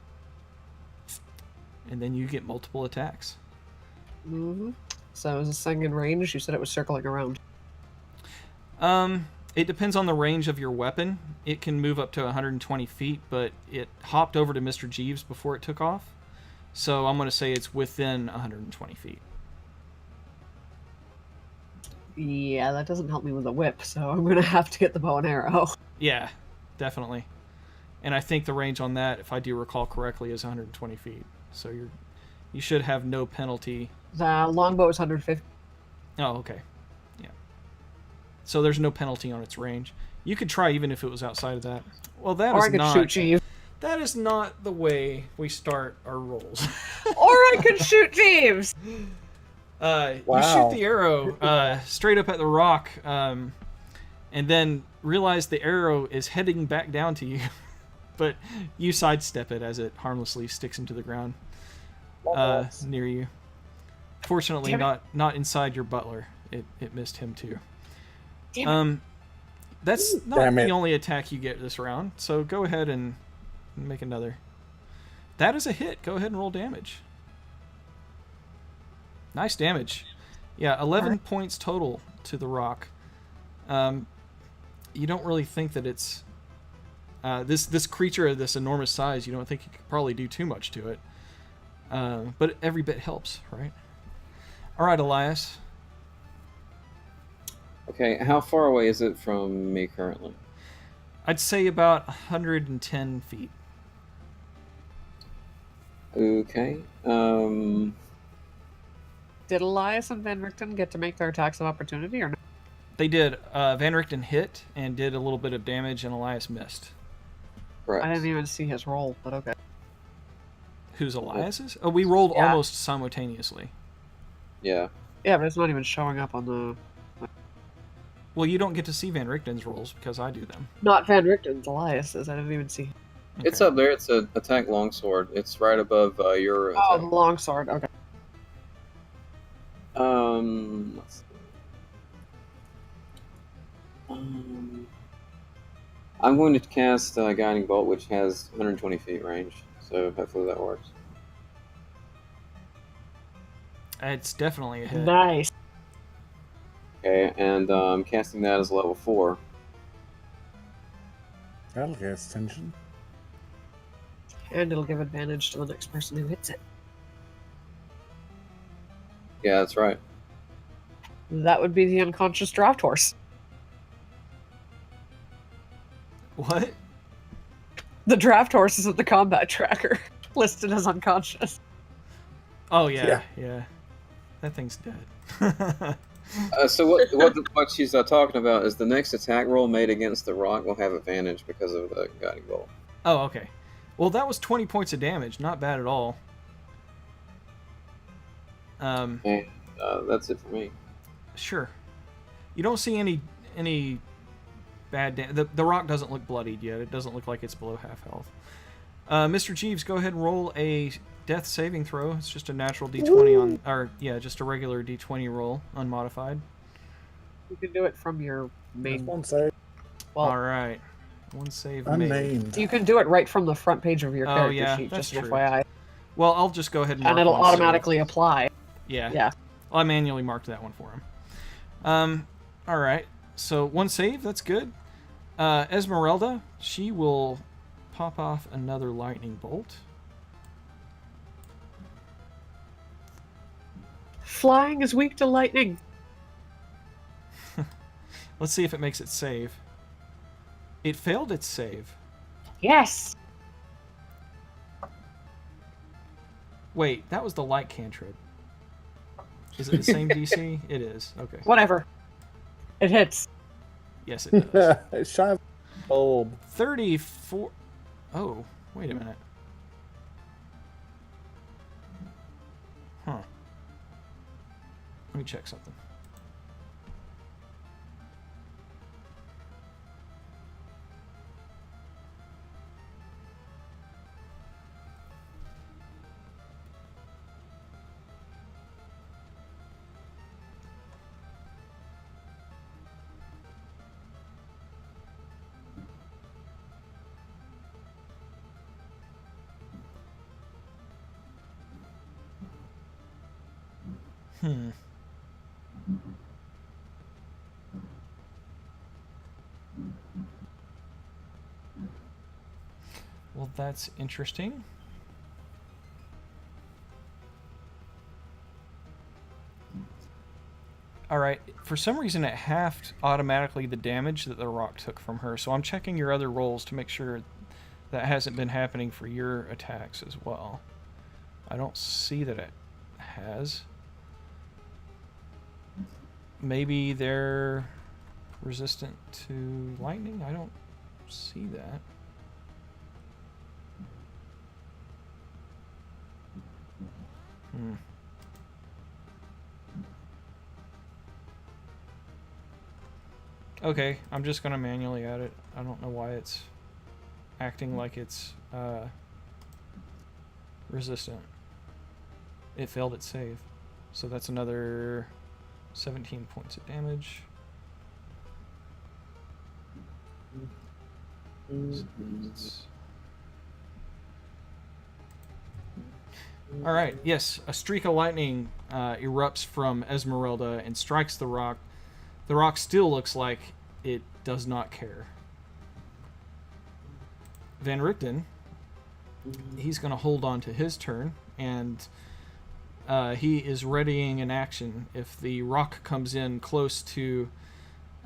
And then you get multiple attacks. Mm-hmm. So is this thing in range? You said it was circling around. It depends on the range of your weapon. It can move up to 120 feet, but it hopped over to Mr. Jeeves before it took off. So I'm going to say it's within 120 feet. Yeah, that doesn't help me with a whip, so I'm going to have to get the bow and arrow. Yeah, definitely. And I think the range on that, if I do recall correctly, is 120 feet. So you should have no penalty. The longbow is 150. Oh, okay. Yeah. So there's no penalty on its range. You could try even if it was outside of that. Well, that Or is I could not. shoot Jeeves. That is not the way we start our rolls. Or I could shoot Jeeves! You Wow. shoot the arrow straight up at the rock, and then realize the arrow is heading back down to you, but you sidestep it as it harmlessly sticks into the ground near you. Fortunately, Damn it. not inside your butler. It missed him too. Damn That's not Damn the it. only attack you get this round. So go ahead and make another. That is a hit. Go ahead and roll damage. Nice damage. Yeah, 11 points total to the rock. You don't really think that it's this creature of this enormous size. You don't think you could probably do too much to it. But every bit helps, right? All right, Elias. Okay, how far away is it from me currently? I'd say about 110 feet. Okay. Did Elias and Van Richten get to make their attacks of opportunity or no? They did. Van Richten hit and did a little bit of damage, and Elias missed. Correct. I didn't even see his roll, but okay. Who's Elias's? Oh, we rolled Yeah. almost simultaneously. Yeah. Yeah, but it's not even showing up on the... Well, you don't get to see Van Richten's rolls because I do them. Not Van Richten's, Elias's. I didn't even see... It's Okay. up there. It's a attack longsword. It's right above your attack. Oh, the longsword. Okay. Let's see. I'm going to cast Guiding Bolt, which has 120 feet range, so hopefully that works. It's definitely a hit. Nice. Okay, and I'm casting that as level 4. That'll get its attention. And it'll give advantage to the next person who hits it. Yeah, that's right. That would be the unconscious draft horse. What? The draft horse isn't the combat tracker. Listed as unconscious. Oh, yeah. Yeah. That thing's dead. So what she's talking about is the next attack roll made against the rock will have advantage because of the Guiding Bolt. Oh, okay. Well, that was 20 points of damage. Not bad at all. And that's it for me. Sure. You don't see any bad damage. The rock doesn't look bloodied yet. It doesn't look like it's below half health. Mr. Jeeves, go ahead and roll a death saving throw. It's just a natural d20 on... Or, yeah, just a regular d20 roll, unmodified. You can do it from your There's main... one save. Well, All right. One save made. Unnamed. you can do it right from the front page of your Oh, character yeah, sheet, that's just an true. FYI. Well, I'll just go ahead and mark And it'll one save. automatically apply. Yeah. Yeah. I manually marked that one for him. All right. So one save, that's good. Esmeralda, she will pop off another lightning bolt. Flying is weak to lightning. Let's see if it makes it save. It failed its save. Yes. Wait, that was the light cantrip. Is it the same DC? It is. Okay. Whatever. It hits. Yes, it does. It shines gold. 34. Oh, wait a minute. Huh. Let me check something. Well, that's interesting. Alright, for some reason it halved automatically the damage that the rock took from her, so I'm checking your other rolls to make sure that hasn't been happening for your attacks as well. I don't see that it has. Maybe they're resistant to lightning? I don't see that. Okay, I'm just gonna manually add it. I don't know why it's acting like it's resistant. It failed its save. So that's another 17 points of damage. Alright, yes, a streak of lightning erupts from Esmeralda and strikes the rock. The rock still looks like it does not care. Van Richten, he's going to hold on to his turn, and he is readying an action. If the rock comes in close to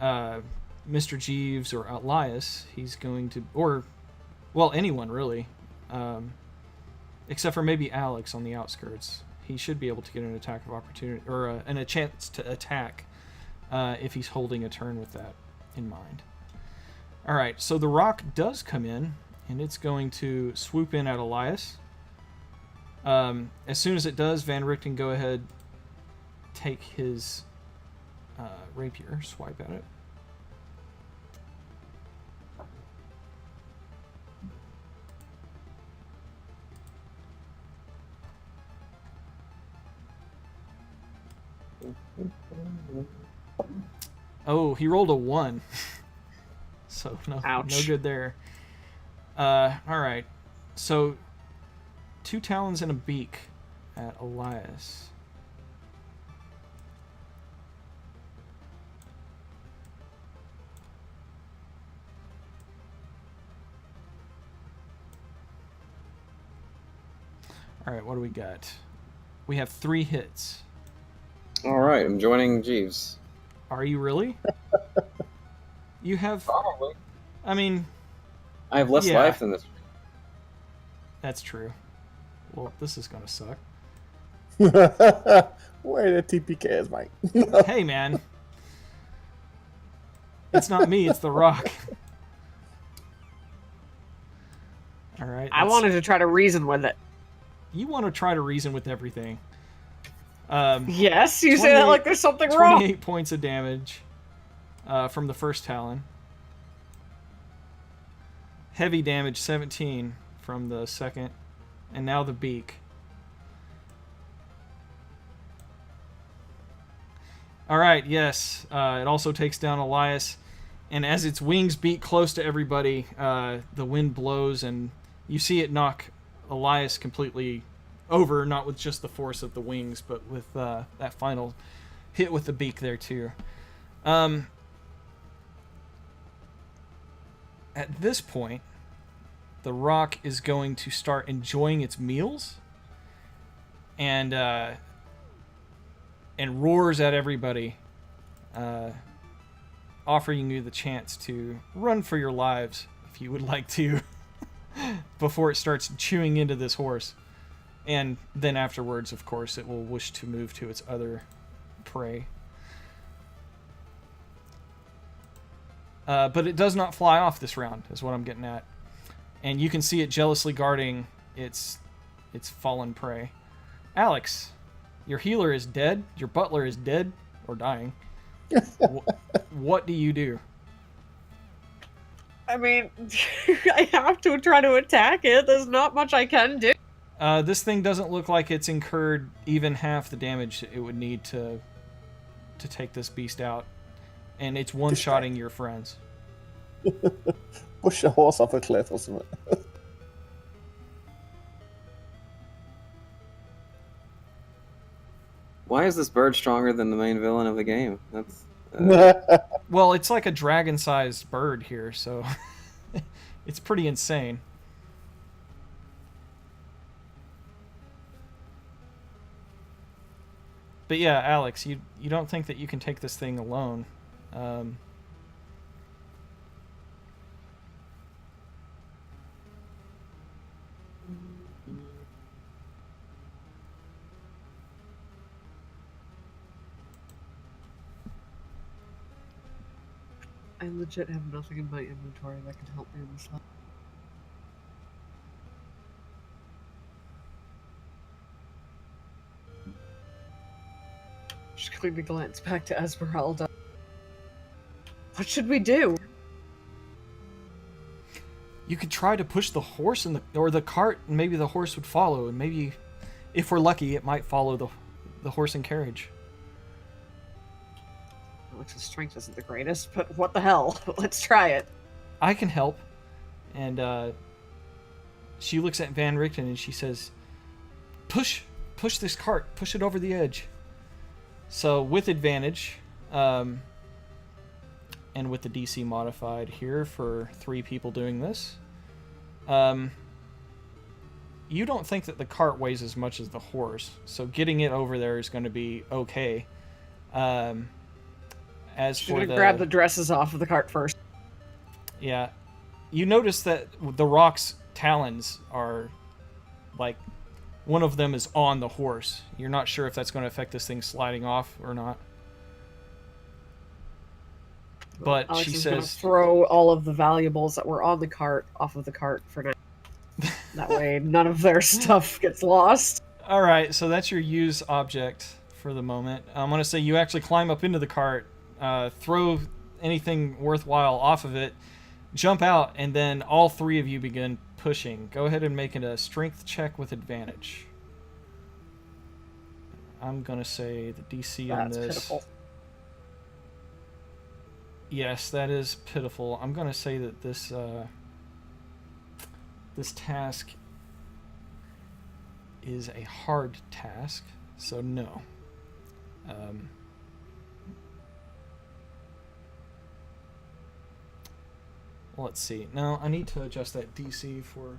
Mr. Jeeves or Elias, he's going to, or, well, anyone really, except for maybe Alex on the outskirts. He should be able to get an attack of opportunity, or a chance to attack if he's holding a turn with that in mind. Alright, so the rock does come in, and it's going to swoop in at Elias. As soon as it does, Van Richten, go ahead, take his rapier, swipe at it. Oh, he rolled a 1. So no good there. Alright. So 2 talons and a beak at Elias. Alright, what do we got? We have 3 hits. Alright, I'm joining Jeeves. Are you really? You have... Probably. I mean... I have less life than this. That's true. Well, this is gonna suck. Where the TPK is, Mike? Hey, man. It's not me, it's the rock. Alright. I wanted to try to reason with it. You want to try to reason with everything. Yes, you say that like there's something wrong. 28 points of damage from the first talon. Heavy damage, 17 from the second. And now the beak. Alright, yes. It also takes down Elias. And as its wings beat close to everybody, the wind blows and you see it knock Elias completely over, not with just the force of the wings, but with that final hit with the beak there too. At this point, the rock is going to start enjoying its meals and roars at everybody, offering you the chance to run for your lives if you would like to before it starts chewing into this horse. And then afterwards, of course, it will wish to move to its other prey. But it does not fly off this round, is what I'm getting at. And you can see it jealously guarding its fallen prey. Alex, your healer is dead. Your butler is dead or dying. What do you do? I mean, I have to try to attack it. There's not much I can do. This thing doesn't look like it's incurred even half the damage it would need to take this beast out. And it's one-shotting your friends. Push a horse off a cliff or something. Why is this bird stronger than the main villain of the game? That's Well, it's like a dragon-sized bird here, so it's pretty insane. But yeah, Alex, you don't think that you can take this thing alone. I legit have nothing in my inventory that can help me in this level. Just going to glance back to Esmeralda. What should we do? You could try to push the horse or the cart, and maybe the horse would follow, and maybe, if we're lucky, it might follow the horse and carriage. Alex's strength isn't the greatest, but what the hell? Let's try it. I can help. And she looks at Van Richten and she says, push this cart, push it over the edge. So with advantage, and with the DC modified here for 3 people doing this, you don't think that the cart weighs as much as the horse, so getting it over there is going to be okay. As She's for gonna grab the dresses off of the cart first. Yeah. You notice that the rock's talons are, like, one of them is on the horse. You're not sure if that's going to affect this thing sliding off or not. But Alex she is gonna says... throw all of the valuables that were on the cart off of the cart for now. That way none of their stuff gets lost. Alright, so that's your use object for the moment. I'm going to say you actually climb up into the cart, throw anything worthwhile off of it, jump out, and then all 3 of you begin pushing. Go ahead and make it a strength check with advantage. I'm going to say the DC on this... Pitiful. Yes, that is pitiful. I'm going to say that this this task is a hard task, so no. Let's see. No, I need to adjust that DC for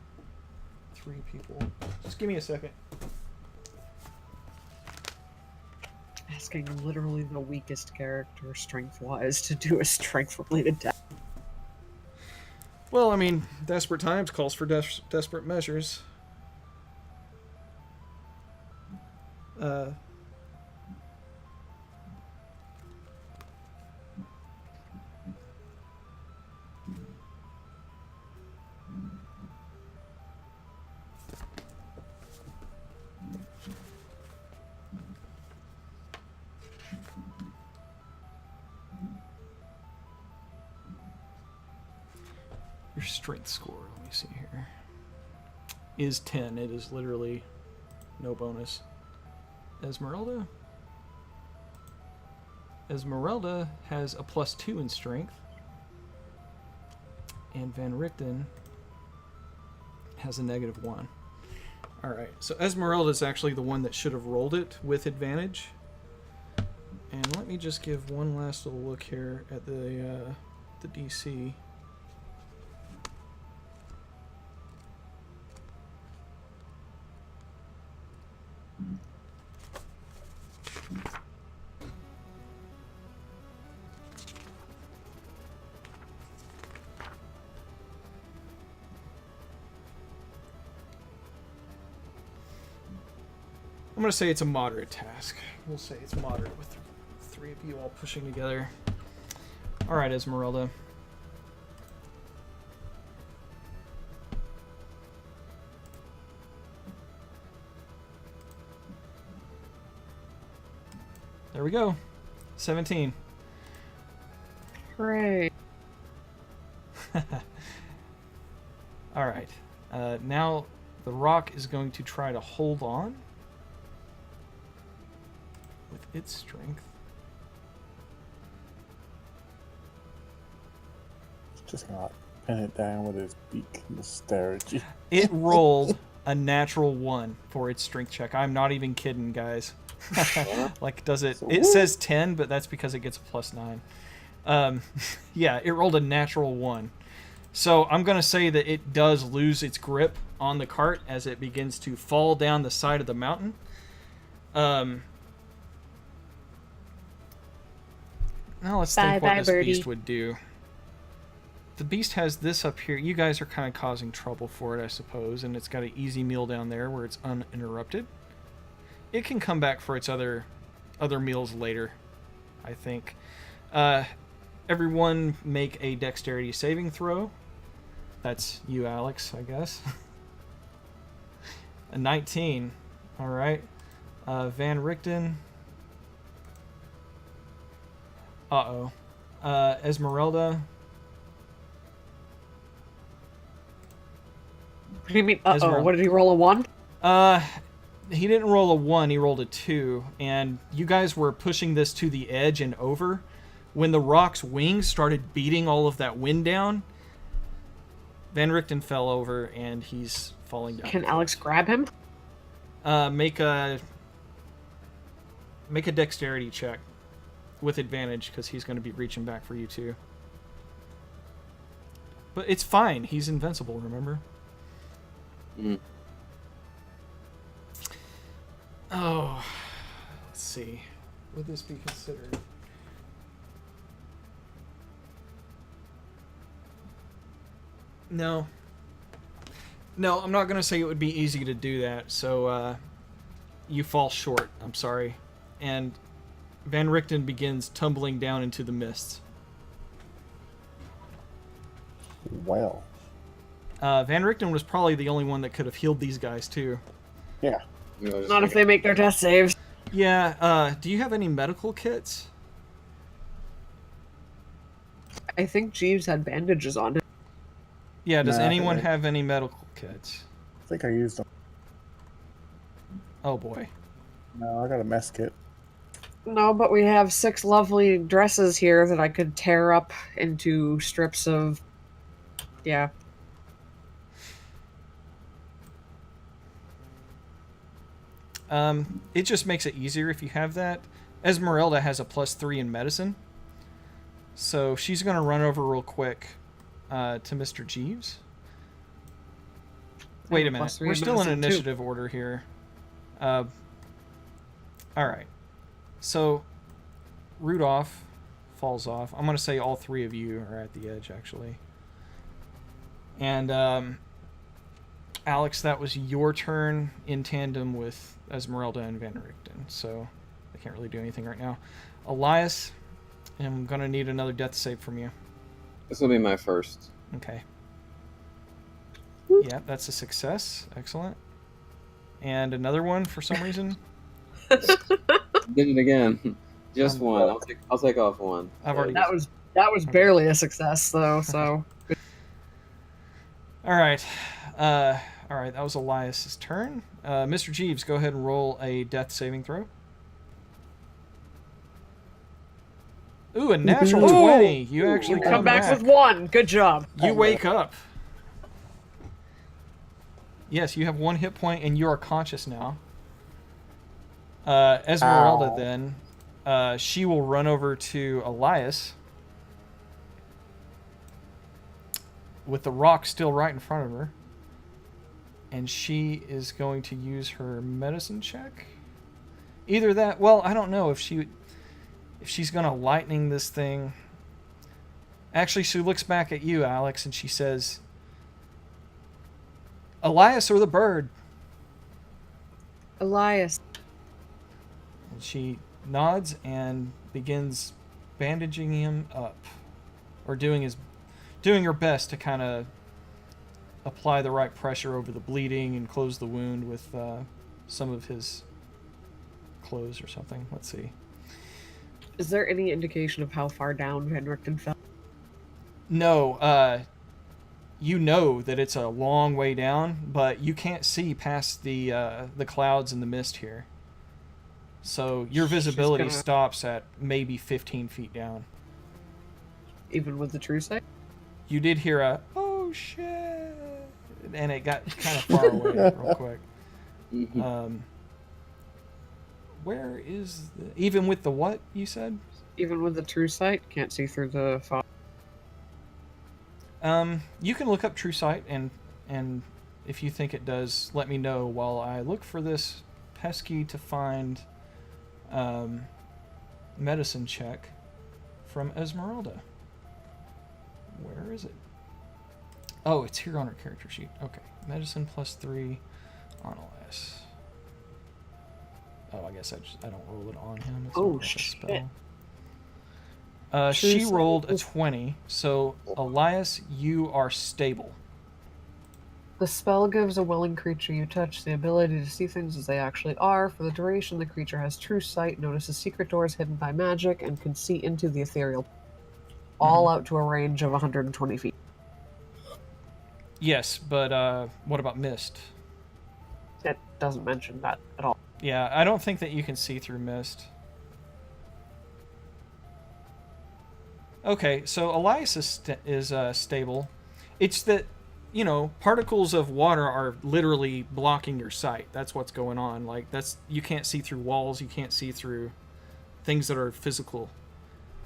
3 people. Just give me a second. Asking literally the weakest character strength-wise to do a strength-related task. Well, I mean, desperate times calls for desperate measures. Your strength score, let me see here, is 10. It is literally no bonus. Esmeralda? Esmeralda has a +2 in strength. And Van Richten has a -1. Alright, so Esmeralda is actually the one that should have rolled it with advantage. And let me just give one last little look here at the DC. I'm going to say it's a moderate task. We'll say it's moderate with 3 of you all pushing together. Alright, Esmeralda. There we go. 17. Great. All right. Now the rock is going to try to hold on with its strength. Just gonna pin it down with his beak and just stare at you. It rolled a natural 1 for its strength check. I'm not even kidding, guys. Like, does it? It says 10, but that's because it gets a +9. Yeah, it rolled a natural 1. So I'm going to say that it does lose its grip on the cart as it begins to fall down the side of the mountain. Now let's think what this beast would do. The beast has this up here. You guys are kind of causing trouble for it, I suppose, and it's got an easy meal down there where it's uninterrupted. It can come back for its other meals later, I think. Everyone make a dexterity saving throw. That's you, Alex, I guess. A 19. All right. Van Richten. Uh-oh. Esmeralda. What do you mean, uh-oh? Esmeralda. What did he roll, a 1? He didn't roll a 1, he rolled a 2. And you guys were pushing this to the edge and over. When the rock's wings started beating all of that wind down, Van Richten fell over and he's falling down. Can Alex grab him? Make a dexterity check with advantage because he's going to be reaching back for you too. But it's fine. He's invincible, remember? Mm. Oh, let's see. Would this be considered? No. No, I'm not going to say it would be easy to do that, so you fall short. I'm sorry. And Van Richten begins tumbling down into the mist. Well. Van Richten was probably the only one that could have healed these guys, too. Yeah. Not if they make their death saves. Yeah, do you have any medical kits? I think Jeeves had bandages on him. Yeah, does Nah, anyone I- have any medical kits? I think I used them. Oh boy. No, I got a mess kit. No, but we have 6 lovely dresses here that I could tear up into strips of... Yeah. It just makes it easier if you have that. Esmeralda has a +3 in medicine. So she's going to run over real quick to Mr. Jeeves. Wait a minute. +3 We're in still in medicine, too. initiative order here. Alright. So, Rudolph falls off. I'm going to say all 3 of you are at the edge, actually. And, Alex, that was your turn in tandem with Esmeralda and Van Richten. So, I can't really do anything right now. Elias, I'm going to need another death save from you. This will be my first. Okay. Yeah, that's a success. Excellent. And another one for some reason. Did it again. Just one. I'll take off one. I've already. That was barely a success, though, so... All right. All right, that was Elias's turn. Mr. Jeeves, go ahead and roll a death saving throw. Ooh, a natural Ooh. 20. You actually Come back with 1. Good job. You wake up. Yes, you have 1 hit point, and you are conscious now. Esmeralda, Ow. then, she will run over to Elias with the rock still right in front of her. And she is going to use her medicine check. Either that, well, I don't know if she's going to lightning this thing. Actually, she looks back at you, Alex, and she says, Elias or the bird? Elias. And she nods and begins bandaging him up. Or doing her best to kind of apply the right pressure over the bleeding and close the wound with some of his clothes or something. Let's see. Is there any indication of how far down Van Richten fell? No, you know that it's a long way down, but you can't see past the clouds and the mist here. So your visibility gonna- stops at maybe 15 feet down. Even with the true sight? You did hear a "oh shit," and it got kind of far away real quick. Where is even with the what you said? Even with the true sight, can't see through the fog. You can look up true sight, and if you think it does, let me know while I look for this pesky to find medicine check from Esmeralda. Where is it? Oh, it's here on her character sheet. Okay, medicine +3 on Elias. Oh, I guess I don't roll it on him. It's Oh, not like a shit. spell. She sight rolled a is- 20, so Elias, you are stable. The spell gives a willing creature you touch the ability to see things as they actually are. For the duration, the creature has true sight, notices secret doors hidden by magic, and can see into the ethereal. All out to a range of 120 feet. Yes, but what about mist? It doesn't mention that at all. Yeah, I don't think that you can see through mist. Okay, so Elias is stable. It's that, you know, particles of water are literally blocking your sight. That's what's going on. Like, you can't see through walls. You can't see through things that are physical.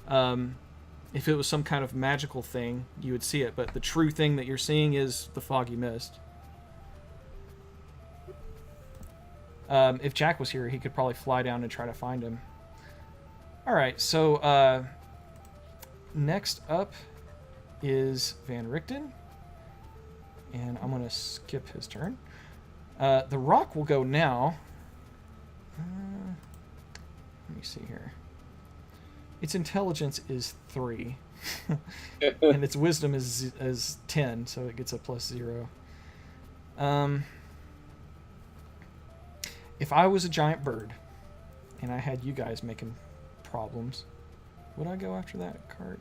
If it was some kind of magical thing, you would see it. But the true thing that you're seeing is the foggy mist. If Jack was here, he could probably fly down and try to find him. All right, so next up is Van Richten. And I'm going to skip his turn. The rock will go now. Let me see here. Its intelligence is 3. And its wisdom is 10, so it gets a +0. If I was a giant bird and I had you guys making problems, would I go after that cart?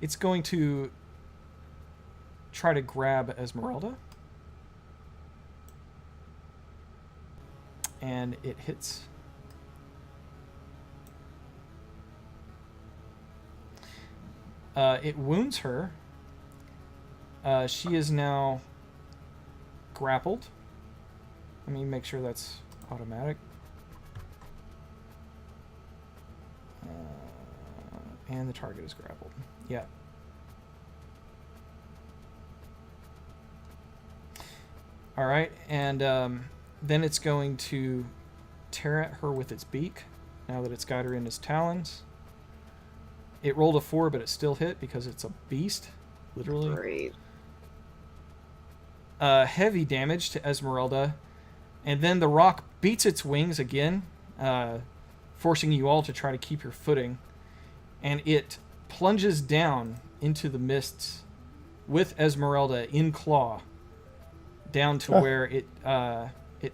It's going to try to grab Esmeralda. And it hits. It wounds her. She is now grappled. Let me make sure that's automatic. And the target is grappled. Yeah. All right, and then it's going to tear at her with its beak, now that it's got her in its talons. It rolled a 4, but it still hit because it's a beast, literally. Great. Heavy damage to Esmeralda, and then the rock beats its wings again, forcing you all to try to keep your footing, and it plunges down into the mists with Esmeralda in claw, down to where it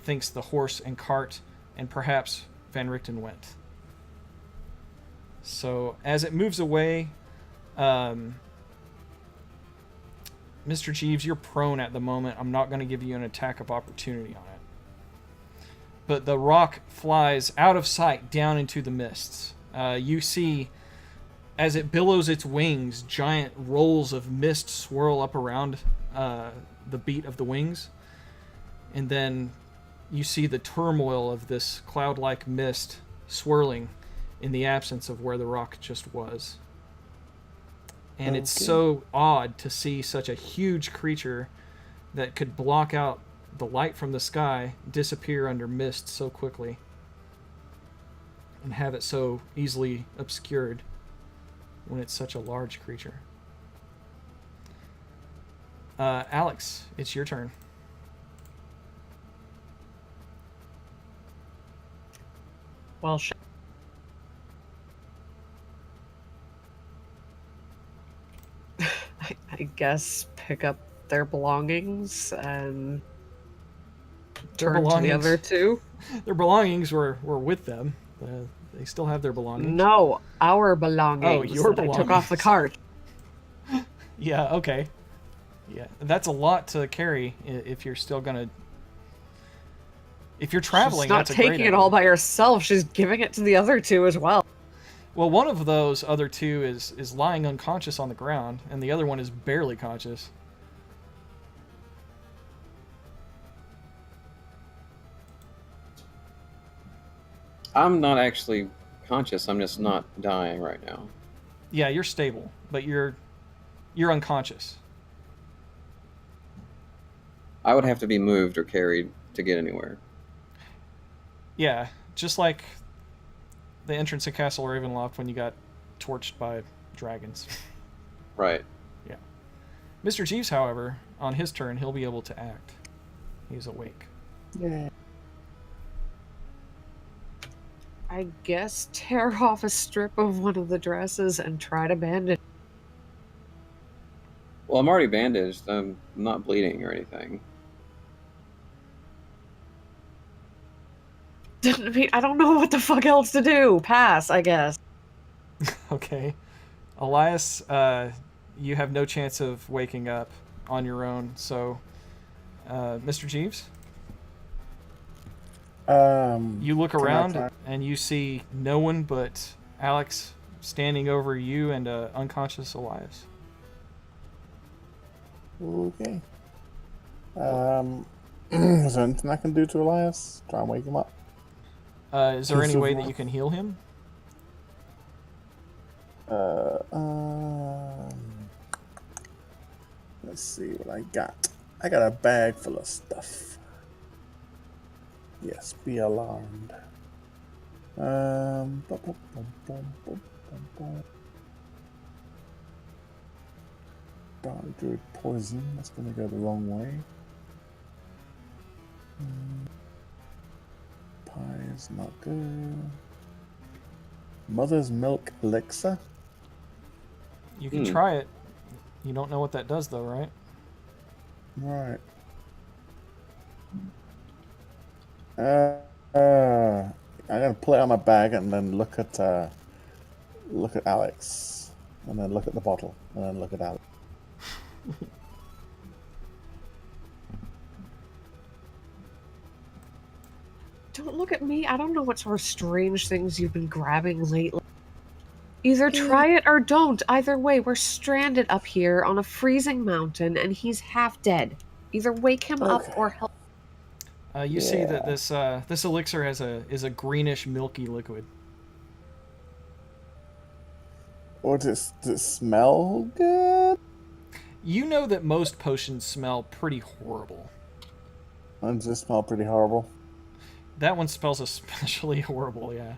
thinks the horse and cart and perhaps Van Richten went. So as it moves away, Mr. Jeeves, you're prone at the moment. I'm not going to give you an attack of opportunity on it. But the rock flies out of sight down into the mists. You see, as it billows its wings, giant rolls of mist swirl up around the beat of the wings. And then you see the turmoil of this cloud-like mist swirling in the absence of where the rock just was. And it's so odd to see such a huge creature that could block out the light from the sky disappear under mist so quickly and have it so easily obscured when it's such a large creature. Alex, it's your turn. Well, I guess pick up their belongings and Their turn to the belongings. other two. Their belongings were with them. They still have their belongings. No, our belongings. Oh, your that I took off the belongings. cart. Yeah, okay. Yeah, that's a lot to carry if you're still gonna. If you're traveling, She's not that's a great taking it idea. all by herself. She's giving it to the other two as well. Well, one of those other two is lying unconscious on the ground, and the other one is barely conscious. I'm not actually conscious. I'm just not dying right now. Yeah, you're stable, but you're unconscious. I would have to be moved or carried to get anywhere. Yeah, just like the entrance to Castle Ravenloft when you got torched by dragons. Right. Yeah. Mr. Jeeves, however, on his turn, he'll be able to act. He's awake. Yeah. I guess tear off a strip of one of the dresses and try to bandage. Well, I'm already bandaged. I'm not bleeding or anything. I don't know what the fuck else to do. Pass, I guess. Okay. Elias, you have no chance of waking up on your own, so Mr. Jeeves? You look can I around try- and you see no one but Alex standing over you and unconscious Elias. Okay. Is there anything I can do to Elias? Try and wake him up. Is there any way that Silver. you can heal him? Let's see what I got. I got a bag full of stuff. Yes, be alarmed. Bum, bum, bum, bum, bum, bum, bum. Dark good poison. That's gonna go the wrong way. Pie is not good. Mother's milk elixir. You can try it. You don't know what that does, though, right? Right. I gotta play on my bag and then look at Alex, and then look at the bottle, and then look at Alex. Don't look at me. I don't know what sort of strange things you've been grabbing lately. Either try it or don't. Either way, we're stranded up here on a freezing mountain and he's half dead. Either wake him up or help. You see that this elixir is a greenish, milky liquid. Or does it smell good? You know that most potions smell pretty horrible. Or does it smell pretty horrible? That one smells especially horrible, yeah.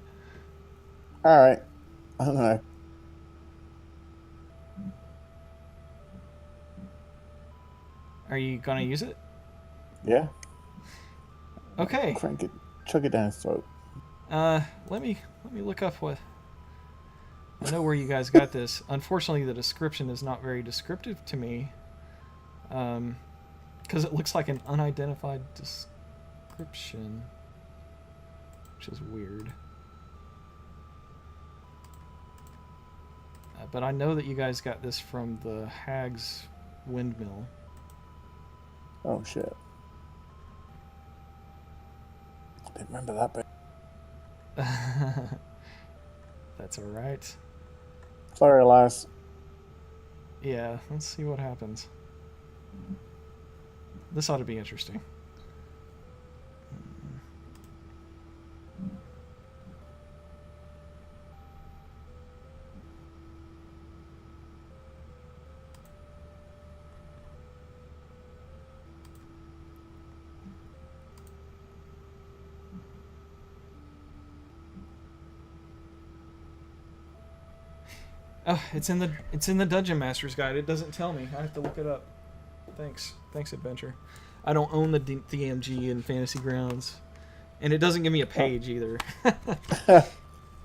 Alright. I don't know. Are you gonna use it? Yeah? Okay. Crank it. Chug it down his throat. Let me look up what... I know where you guys got this. Unfortunately, the description is not very descriptive to me. Because it looks like an unidentified description. Which is weird. But I know that you guys got this from the Hag's Windmill. Oh shit. I didn't remember that bit. That's alright. Sorry, Elias. Yeah, let's see what happens. This ought to be interesting. Oh, it's in the Dungeon Master's Guide. It doesn't tell me. I have to look it up. Thanks, adventure. I don't own the DMG in Fantasy Grounds, and it doesn't give me a page either.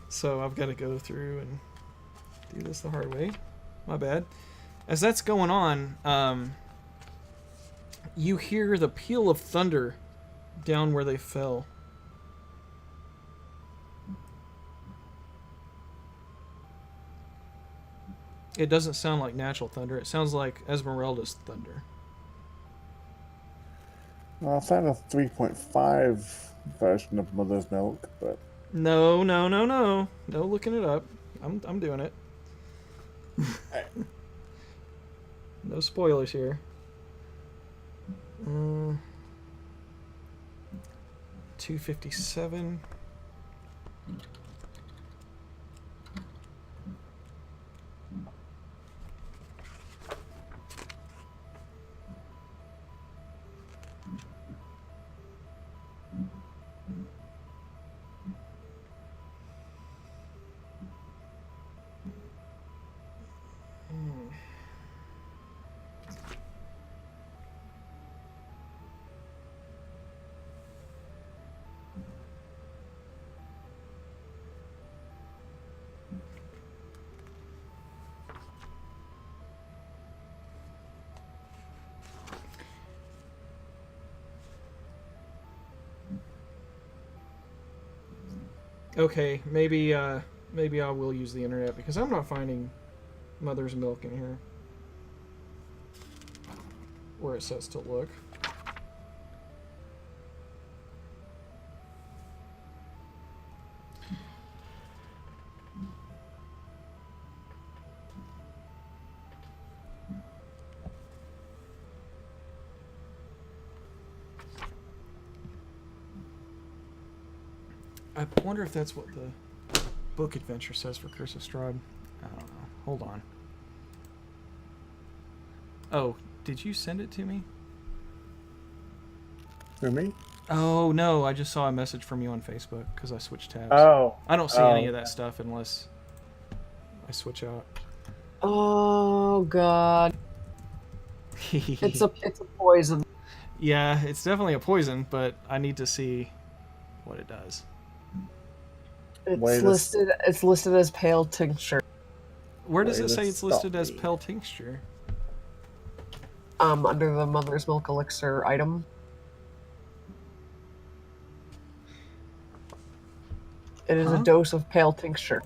So I've got to go through and do this the hard way. My bad. As that's going on, you hear the peal of thunder down where they fell. It doesn't sound like natural thunder. It sounds like Esmeralda's thunder. Well, I found a 3.5 version of Mother's Milk, but No. No looking it up. I'm doing it. No spoilers here. 257. Okay, maybe I will use the internet because I'm not finding Mother's Milk in here. Where it says to look. I wonder if that's what the book adventure says for Curse of Strahd. I don't know. Hold on. Oh, did you send it to me? for me. Oh, no, I just saw a message from you on Facebook because I switched tabs. Oh, I don't see any of that stuff unless I switch out. Oh god. It's a poison. Yeah, it's definitely a poison, but I need to see what it does. It's listed as pale tincture. Where does Way it to say it's listed stop as me. pale tincture? Under the Mother's Milk elixir item. It is Huh? a dose of pale tincture.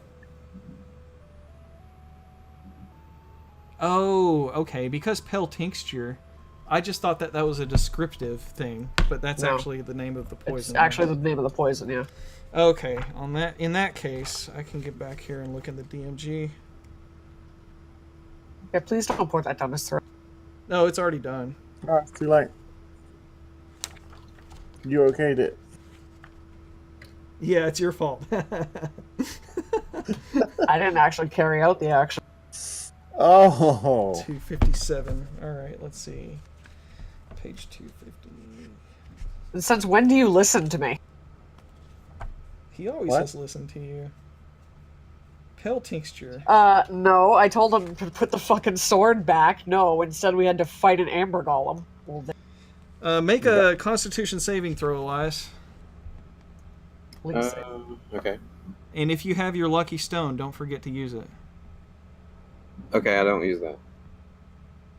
Oh, okay. Because pale tincture, I just thought that was a descriptive thing, but that's No. actually the name of the poison. It's actually the name of the poison, yeah. Okay, in that case, I can get back here and look in the DMG. Yeah, please don't pour that down his throat. No, it's already done. Oh, it's too late. You okayed it. Yeah, it's your fault. I didn't actually carry out the action. Oh, 257. All right, let's see. Page 250. Since when do you listen to me? He always What? has listened to you. Pale tincture. No, I told him to put the fucking sword back. No, instead we had to fight an amber golem. Well, Make a Constitution saving throw, Elias. please. Okay. And if you have your lucky stone, don't forget to use it. Okay, I don't use that.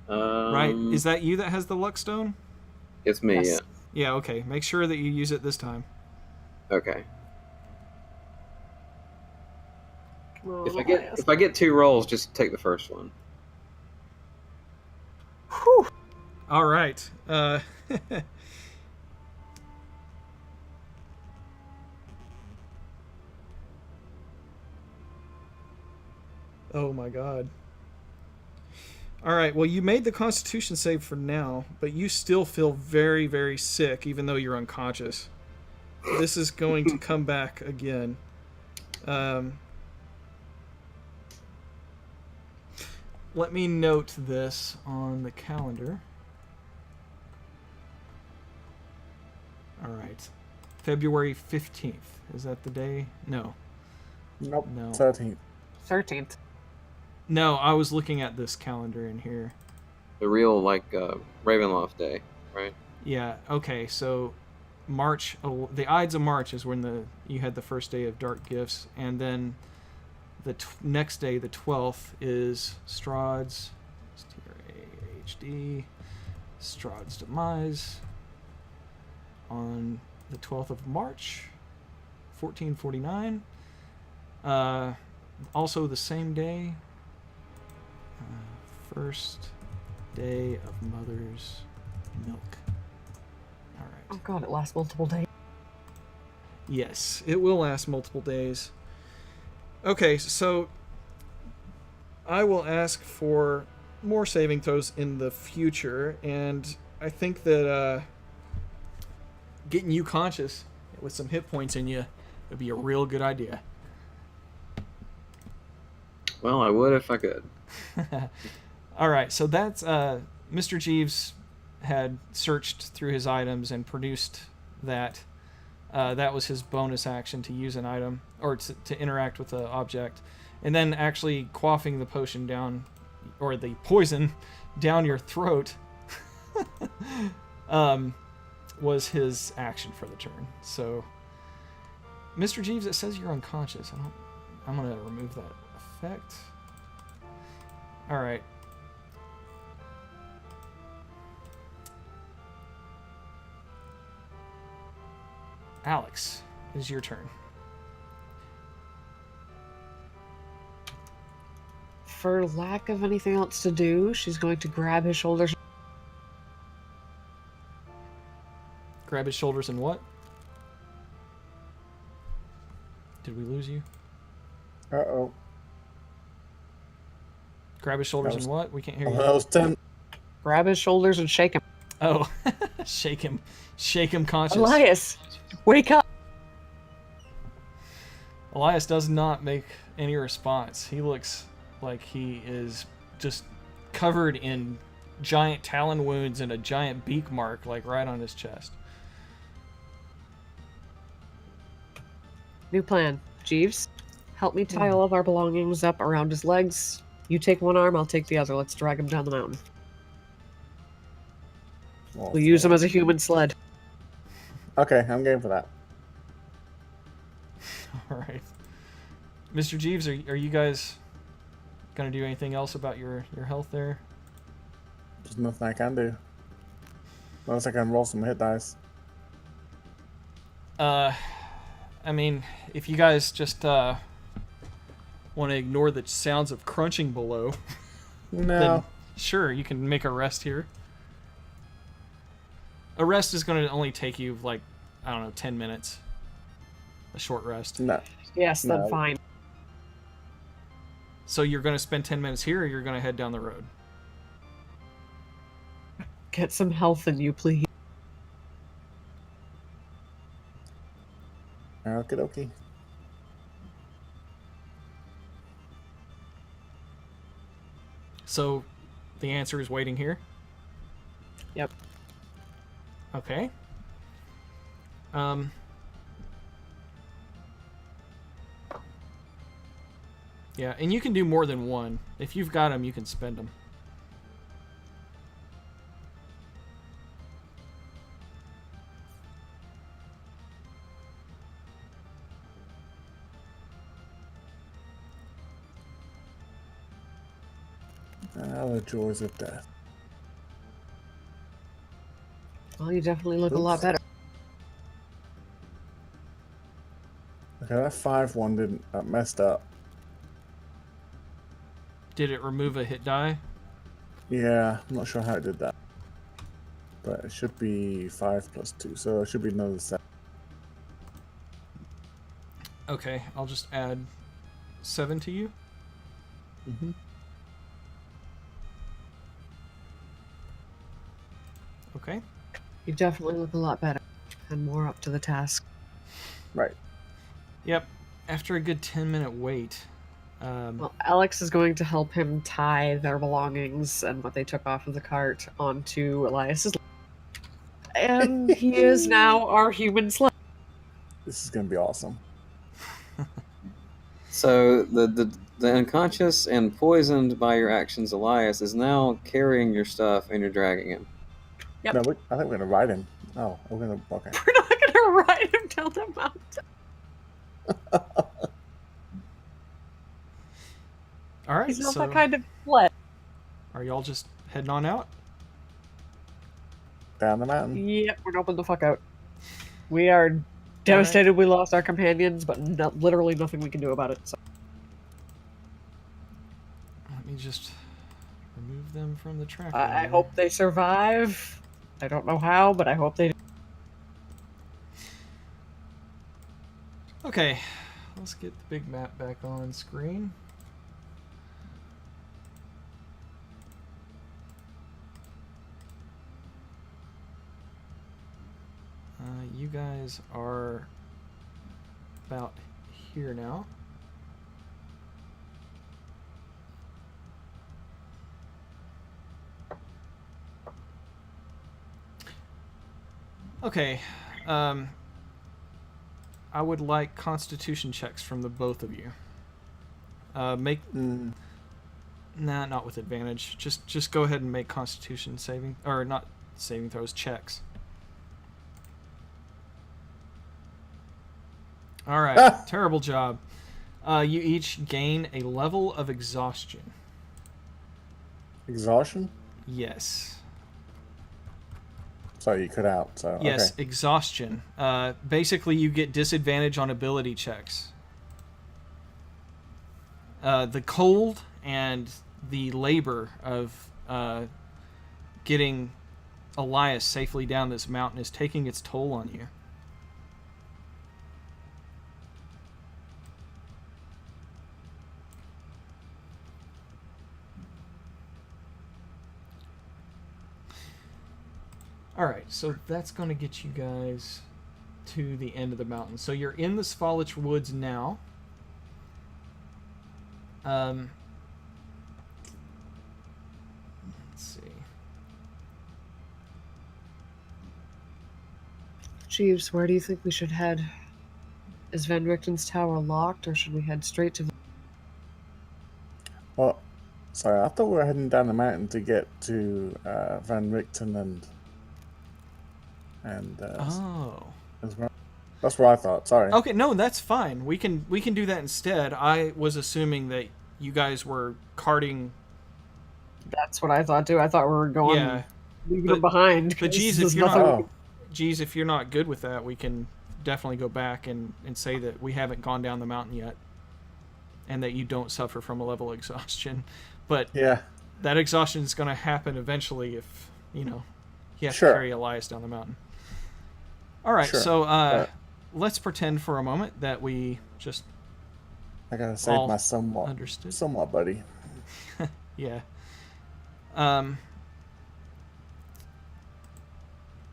Right? Is that you that has the luck stone? It's me, Yes. Yeah, okay. Make sure that you use it this time. yeah. Okay. Oh, If I get 2 rolls, just take the first one. Whew. All right. Oh my god. All right, well, you made the Constitution save for now, but you still feel very, very sick, even though you're unconscious. This is going to come back again. Let me note this on the calendar. All right. February 15th. Is that the day? No. nope. No. 13th. 13th. No, I was looking at this calendar in here. The real, Ravenloft day, right? Yeah, okay, so March, the Ides of March is when you had the first day of Dark Gifts, and then the next day, the 12th, is Strahd's. HD. Strahd's demise on the 12th of March, 1449. Also the same day, first day of mother's milk. All right. Oh god, it lasts multiple days. Yes, it will last multiple days. Okay, so I will ask for more saving throws in the future, and I think that getting you conscious with some hit points in you would be a real good idea. Well, I would if I could. All right, so that's Mr. Jeeves had searched through his items and produced that. That was his bonus action to use an item or to interact with the object, and then actually quaffing the potion down, or the poison down your throat, was his action for the turn. So, Mr. Jeeves, it says you're unconscious. I'm gonna remove that effect. All right. Alex, it is your turn. For lack of anything else to do, she's going to grab his shoulders. Grab his shoulders and what? Did we lose you? Uh-oh. Grab his shoulders That was- and what? We can't hear Oh, you. that was 10. Grab his shoulders and shake him. Oh, shake him conscious. Elias, wake up! Elias does not make any response. He looks like he is just covered in giant talon wounds and a giant beak mark, like right on his chest. New plan. Jeeves, help me tie all of our belongings up around his legs. You take one arm, I'll take the other. Let's drag him down the mountain. Oh, We'll use him as a human sled. Okay, I'm game for that. All right. Mr. Jeeves, are you guys going to do anything else about your health there? There's nothing I can do. Unless I can roll some hit dice. I mean, if you guys just want to ignore the sounds of crunching below, then No. sure, you can make a rest here. A rest is going to only take you, like, I don't know, 10 minutes. A short rest. No. Yes, then No. fine. So you're going to spend 10 minutes here, or you're going to head down the road? Get some health in you, please. Okie dokie. So the answer is waiting here? Yep. Okay. Yeah, and you can do more than one. If you've got them, you can spend them. The joys of death. Well, you definitely look a lot Oops. better. Okay, that 5-1 didn't messed up. Did it remove a hit die? Yeah, I'm not sure how it did that. But it should be 5 plus 2, so it should be another 7. Okay, I'll just add 7 to you. Mm-hmm. Okay. You definitely look a lot better and more up to the task. Right. Yep. After a good 10-minute wait. Well, Alex is going to help him tie their belongings and what they took off of the cart onto Elias's. And he is now our human sled. This is gonna be awesome. So the unconscious and poisoned by your actions Elias is now carrying your stuff and you're dragging him. Yep. No, I think we're gonna ride him. Oh, we're gonna. Okay. We're not going to ride him down the mountain. All right, He's not so that kind of sled. are y'all just heading on out? down the mountain. Yep, we're noping the fuck out. We are devastated we lost our companions, but literally nothing we can do about it. So. Let me just remove them from the tracker. I hope they survive. I don't know how, but I hope they do. Okay, let's get the big map back on screen. You guys are about here now. Okay, I would like constitution checks from the both of you. Nah, not with advantage. Just go ahead and make constitution saving, or not saving throws, checks. All right, terrible job. You each gain a level of exhaustion. Exhaustion? Yes. Sorry, you cut out. So yes, okay. Exhaustion. Basically, you get disadvantage on ability checks. The cold and the labor of getting Elias safely down this mountain is taking its toll on you. Alright, so that's going to get you guys to the end of the mountain. So you're in the Svalich Woods now. Let's see. Jeeves, where do you think we should head? Is Van Richten's tower locked, or should we head straight to the... Well, sorry, I thought we were heading down the mountain to get to Van Richten and oh. That's what I thought. Sorry. Okay, no, that's fine. We can do that instead. I was assuming that you guys were carting. That's what I thought too. I thought we were going leaving them behind. But geez, if you're not good with that, we can definitely go back and say that we haven't gone down the mountain yet, and that you don't suffer from a level of exhaustion. But yeah, that exhaustion is going to happen eventually if you have to Sure. carry Elias down the mountain. All right, Sure. so let's pretend for a moment that we just I gotta save my somewhat buddy. Yeah. I'm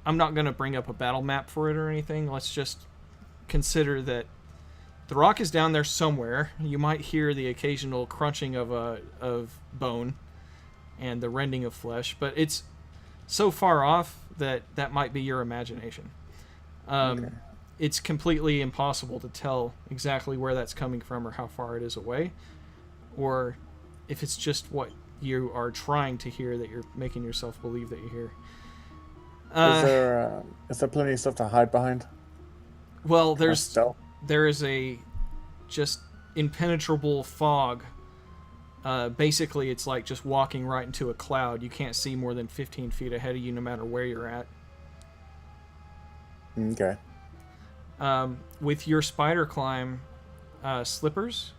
not going to bring up a battle map for it or anything. Let's just consider that the rock is down there somewhere. You might hear the occasional crunching of bone and the rending of flesh, but it's so far off that might be your imagination. Okay. It's completely impossible to tell exactly where that's coming from or how far it is away, or if it's just what you are trying to hear that you're making yourself believe that you hear. Is there plenty of stuff to hide behind? Well, there is a just impenetrable fog. Basically, it's like just walking right into a cloud. You can't see more than 15 feet ahead of you no matter where you're at. Okay. With your spider climb slippers,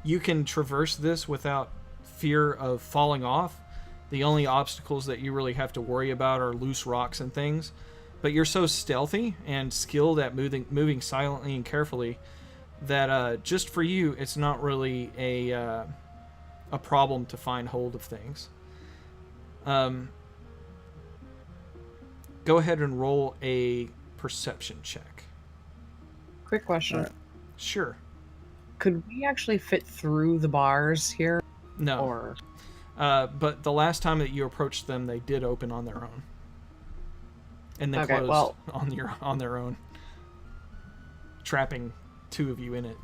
you can traverse this without fear of falling off. The only obstacles that you really have to worry about are loose rocks and things. But you're so stealthy and skilled at moving silently and carefully that just for you, it's not really a problem to find hold of things. Go ahead and roll a perception check. Quick question. Sure. Could we actually fit through the bars here? No. Or... but the last time that you approached them, they did open on their own. And they closed on their own, trapping two of you in it.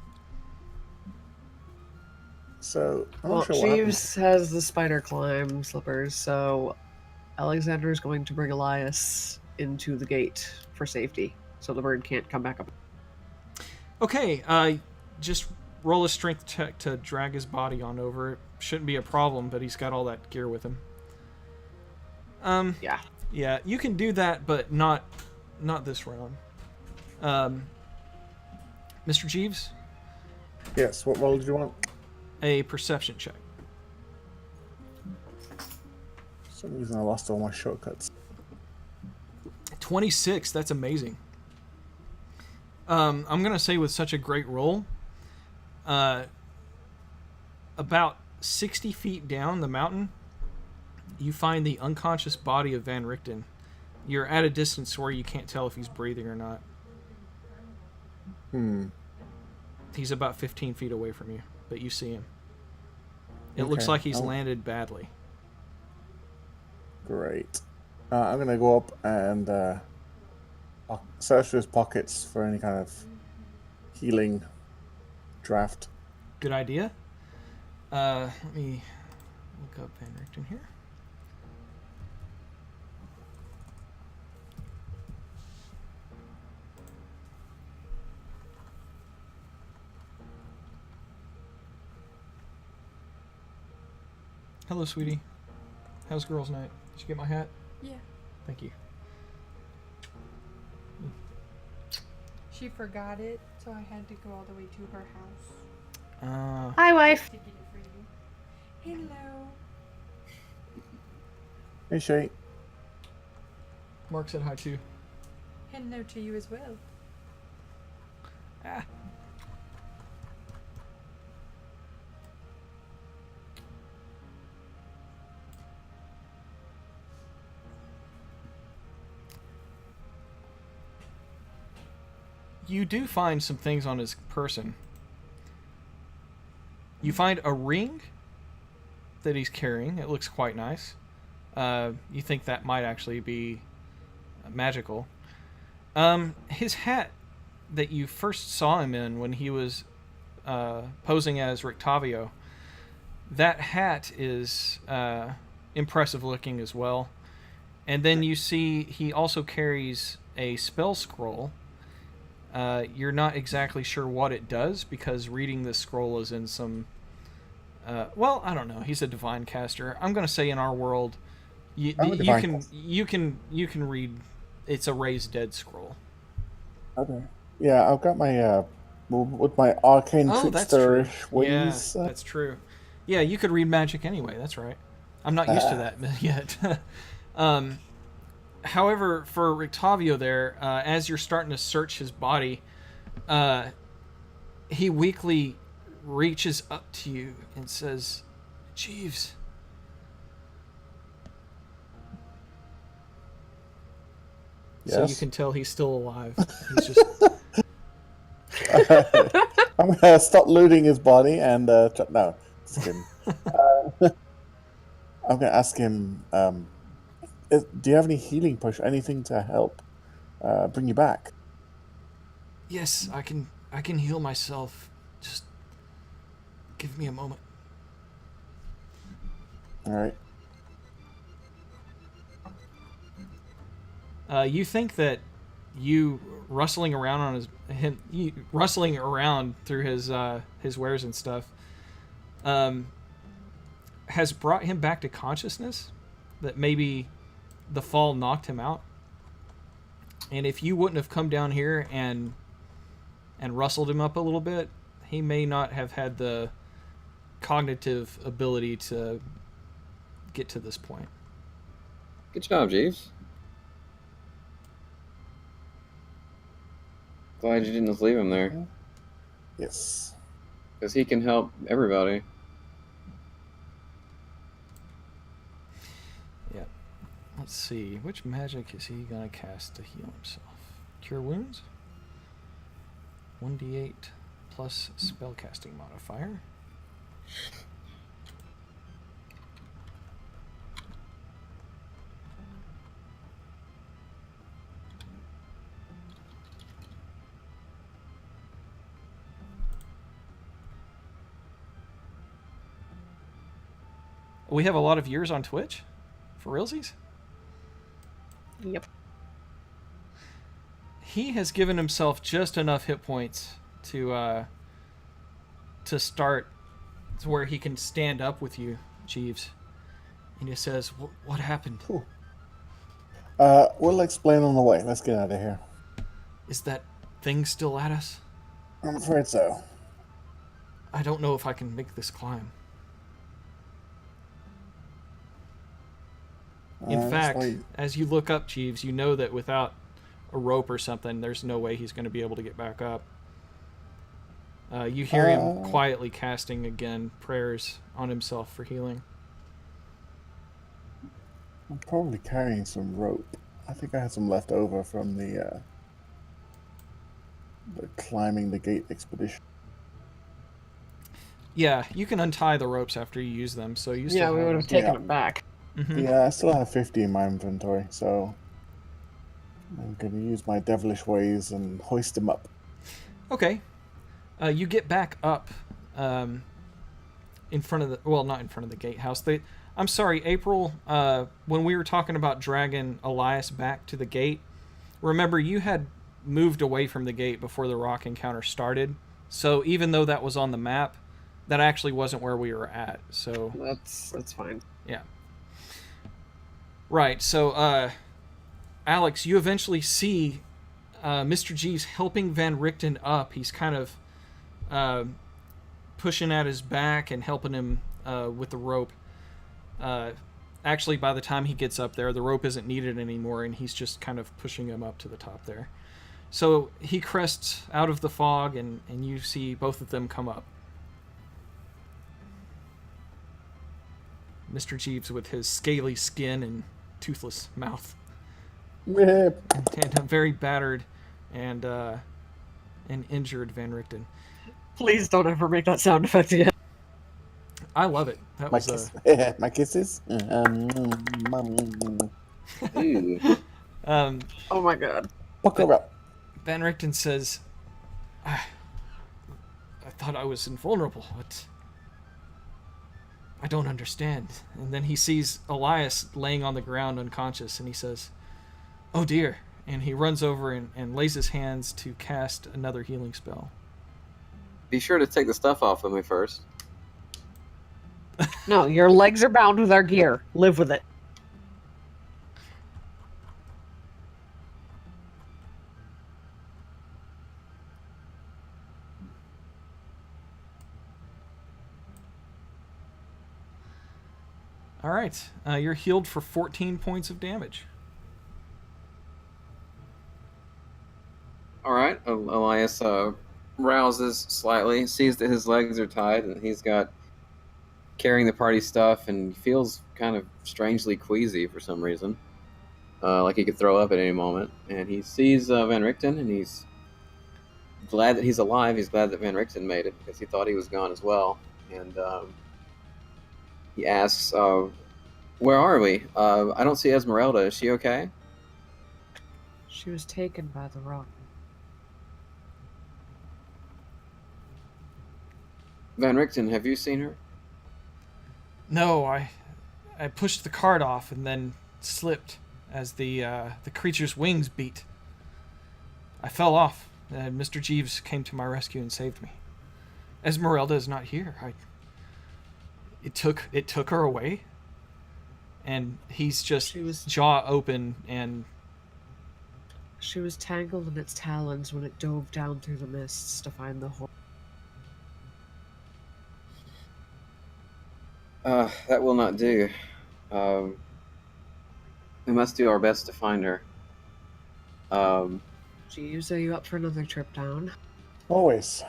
So, Jeeves has the spider climb slippers, so Alexander is going to bring Elias into the gate for safety, so the bird can't come back up. Okay, just roll a strength check to drag his body on over. It shouldn't be a problem, but he's got all that gear with him. Yeah. Yeah, you can do that, but not this round. Mr. Jeeves, Yes, what roll did you want? a perception check. For some reason I lost all my shortcuts. 26. That's amazing. I'm gonna say with such a great roll, about 60 feet down the mountain, you find the unconscious body of Van Richten. You're at a distance where you can't tell if he's breathing or not. He's about 15 feet away from you, but you see him. It looks like he's landed badly. Great. I'm going to go up and search his pockets for any kind of healing draft. Good idea. Let me look up Van Richten here. Hello, sweetie. How's girls' night? Did you get my hat? Yeah. Thank you. She forgot it, so I had to go all the way to her house Hi, wife. to get it for you. Hello. Hey, Shay. Mark said hi too. Hello to you as well. Ah. You do find some things on his person. You find a ring that he's carrying. It looks quite nice. You think that might actually be magical. His hat that you first saw him in when he was posing as Rictavio, that hat is impressive looking as well. And then you see he also carries a spell scroll. You're not exactly sure what it does because reading this scroll is in some... well, I don't know. He's a divine caster. I'm going to say in our world, you can read. It's a raised dead scroll. Okay. Yeah, I've got my with my arcane tricksterish ways. Yeah, that's true. Yeah, you could read magic anyway. That's right. I'm not used to that yet. However, for Rictavio there, as you're starting to search his body, he weakly reaches up to you and says, "Jeeves." Yes? So you can tell he's still alive. He's just... I'm gonna stop looting his body and no, just kidding. I'm gonna ask him. Do you have any healing push? Anything to help bring you back? Yes, I can heal myself. Just give me a moment. All right. You think that you rustling around on rustling around through his wares and stuff has brought him back to consciousness, that maybe the fall knocked him out. And if you wouldn't have come down here and rustled him up a little bit, he may not have had the cognitive ability to get to this point. Good job, Jeeves. Glad you didn't just leave him there. Yes. Because he can help everybody. Yeah. Let's see. Which magic is he going to cast to heal himself? Cure Wounds? 1d8 plus spellcasting modifier. We have a lot of viewers on Twitch? For realsies? Yep. He has given himself just enough hit points to start to where he can stand up with you, Jeeves. And he says, "What happened?" Cool. We'll explain on the way. Let's get out of here. Is that thing still at us? I'm afraid so. I don't know if I can make this climb. In That's fact, why- as you look up, Jeeves, you know that without a rope or something, there's no way he's going to be able to get back up. You hear him quietly casting again prayers on himself for healing. I'm probably carrying some rope. I think I had some left over from the climbing the gate expedition. Yeah, you can untie the ropes after you use them, so you still Yeah, we have would them. have taken Yeah. it back. Mhm. Yeah, I still have 50 in my inventory, so I'm going to use my devilish ways and hoist them up. Okay. You get back up in front of the... Well, not in front of the gatehouse. I'm sorry, April, when we were talking about dragging Elias back to the gate, remember you had moved away from the gate before the rock encounter started. So even though that was on the map, that actually wasn't where we were at. So That's fine. yeah. Right, so, Alex, you eventually see Mr. G's helping Van Richten up. He's kind of pushing at his back and helping him with the rope. Actually, by the time he gets up there, the rope isn't needed anymore, and he's just kind of pushing him up to the top there. So he crests out of the fog, and you see both of them come up. Mr. Jeeves with his scaly skin and toothless mouth, and a very battered and injured Van Richten. Please don't ever make that sound effect again. I love it. That My, was my kisses? Ooh. Oh my god. Pucker up. Van Richten says, I thought I was invulnerable. What? I don't understand. And then he sees Elias laying on the ground unconscious, and he says, oh dear. And he runs over and lays his hands to cast another healing spell. Be sure to take the stuff off of me first. No, your legs are bound with our gear. Live with it. All right. You're healed for 14 points of damage. All right. Elias rouses slightly, sees that his legs are tied, and he's got carrying the party stuff, and feels kind of strangely queasy for some reason, like he could throw up at any moment. And he sees Van Richten, and he's glad that he's alive. He's glad that Van Richten made it because he thought he was gone as well. And he asks, "Where are we? I don't see Esmeralda. Is she okay?" She was taken by the rock. Van Richten, have you seen her? No, I pushed the cart off and then slipped as the creature's wings beat. I fell off, and Mr. Jeeves came to my rescue and saved me. Esmeralda is not here. It took her away, and he's just jaw open, and She was tangled in its talons when it dove down through the mists to find the hole. That will not do. We must do our best to find her. Jeeves, are you up for another trip down? Always.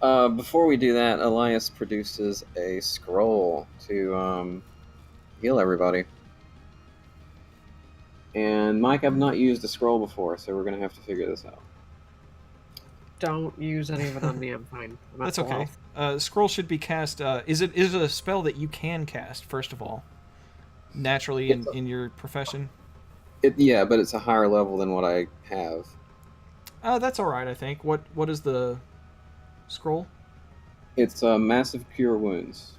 Before we do that, Elias produces a scroll to heal everybody. And Mike, I've not used a scroll before, so we're going to have to figure this out. Don't use any of it on me. I'm fine. I'm at that's full okay. health. Scroll should be cast. Is it a spell that you can cast, first of all, naturally in your profession? Yeah, but it's a higher level than what I have. That's all right, I think. What is the scroll? It's Massive Cure Wounds.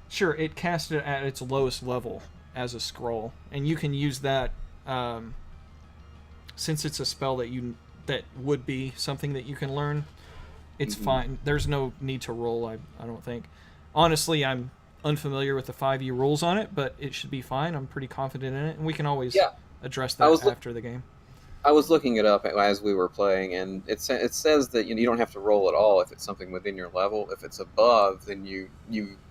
Sure, it casts it at its lowest level as a scroll, and you can use that since it's a spell that would be something that you can learn. It's fine. There's no need to roll. I don't think. Honestly, I'm unfamiliar with the 5e rules on it, but it should be fine. I'm pretty confident in it, and we can always Yeah, address I was that after the game. I was looking it up as we were playing, and it says that you don't have to roll at all if it's something within your level. If it's above, then you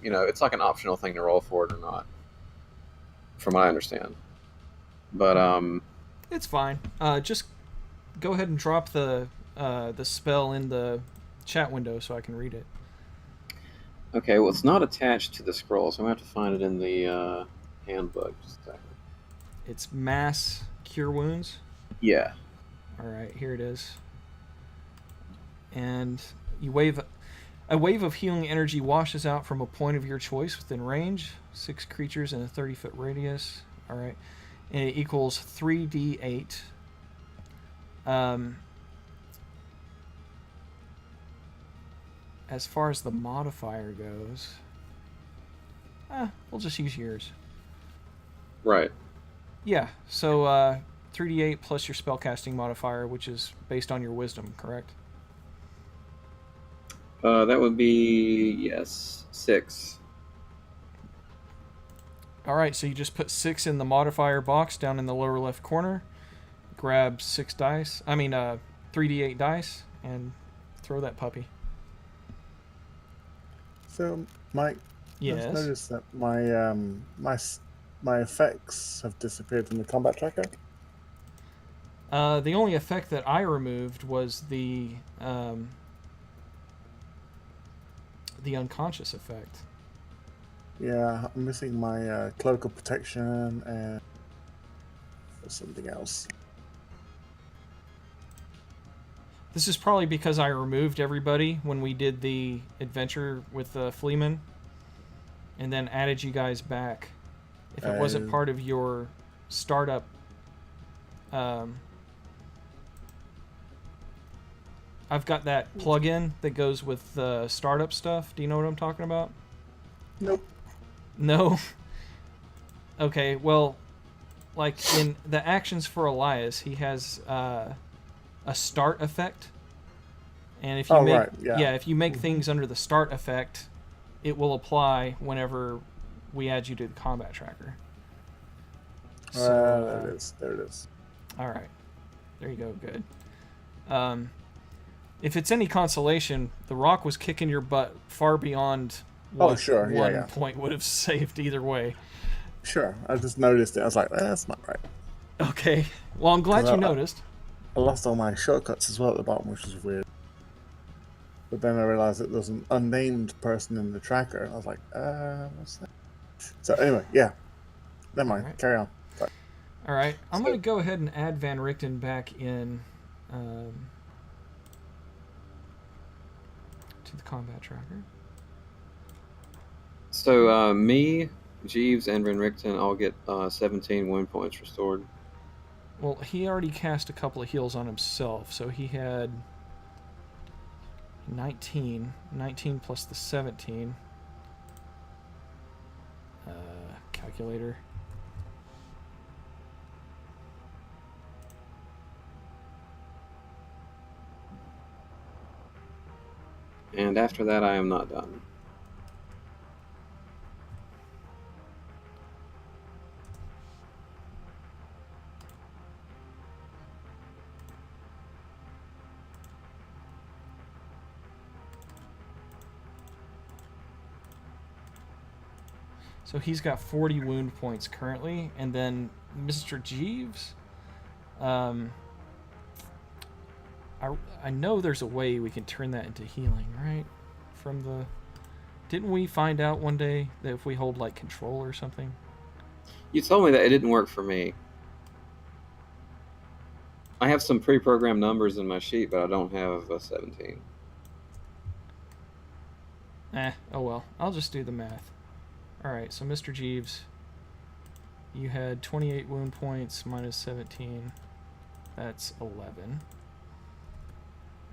know it's like an optional thing to roll for it or not, from what I understand. But It's fine. Just go ahead and drop the spell in the chat window so I can read it. okay, well it's not attached to the scroll, so I'm gonna have to find it in the handbook. Just a second. It's mass cure wounds. Yeah. All right, here it is. And you wave. A wave of healing energy washes out from a point of your choice within range. 6 creatures in a 30-foot radius. All right, and it equals 3d8. As far as the modifier goes, we'll just use yours. Right. Yeah, so 3d8 plus your spellcasting modifier, which is based on your wisdom, correct? That would be, yes, 6. All right, so you just put 6 in the modifier box down in the lower left corner, grab 6 dice, 3d8 dice, and throw that puppy. So, Mike, Yes. I've noticed that my effects have disappeared from the combat tracker. The only effect that I removed was the unconscious effect. Yeah, I'm missing my cloak of protection and something else. This is probably because I removed everybody when we did the adventure with the Fleeman, and then added you guys back. If it wasn't part of your startup, I've got that plugin that goes with the startup stuff. Do you know what I'm talking about? Nope. No? Okay, well, like in the actions for Elias, he has a start effect. And if you if you make things under the start effect, it will apply whenever we add you to the combat tracker. So, there it is. There it is. All right. There you go. Good. If it's any consolation, the rock was kicking your butt far beyond what one point would have saved either way. Sure. I just noticed it. I was like, that's not right. Okay. Well, I'm glad you noticed. I lost all my shortcuts as well at the bottom, which was weird. But then I realized that there's an unnamed person in the tracker. I was like, what's that? So anyway, yeah. Never mind. Right. Carry on. Sorry. All right. I'm going to go ahead and add Van Richten back in to the combat tracker. So me, Jeeves, and Van Richten all get 17 wound points restored. Well, he already cast a couple of heals on himself, so he had 19 plus the 17. Calculator. And after that, I am not done. So he's got 40 wound points currently, and then Mr. Jeeves, I know there's a way we can turn that into healing, right? From the... Didn't we find out one day that if we hold, like, control or something? You told me that it didn't work for me. I have some pre-programmed numbers in my sheet, but I don't have a 17. Oh well. I'll just do the math. Alright, so Mr. Jeeves, you had 28 wound points minus 17. That's 11.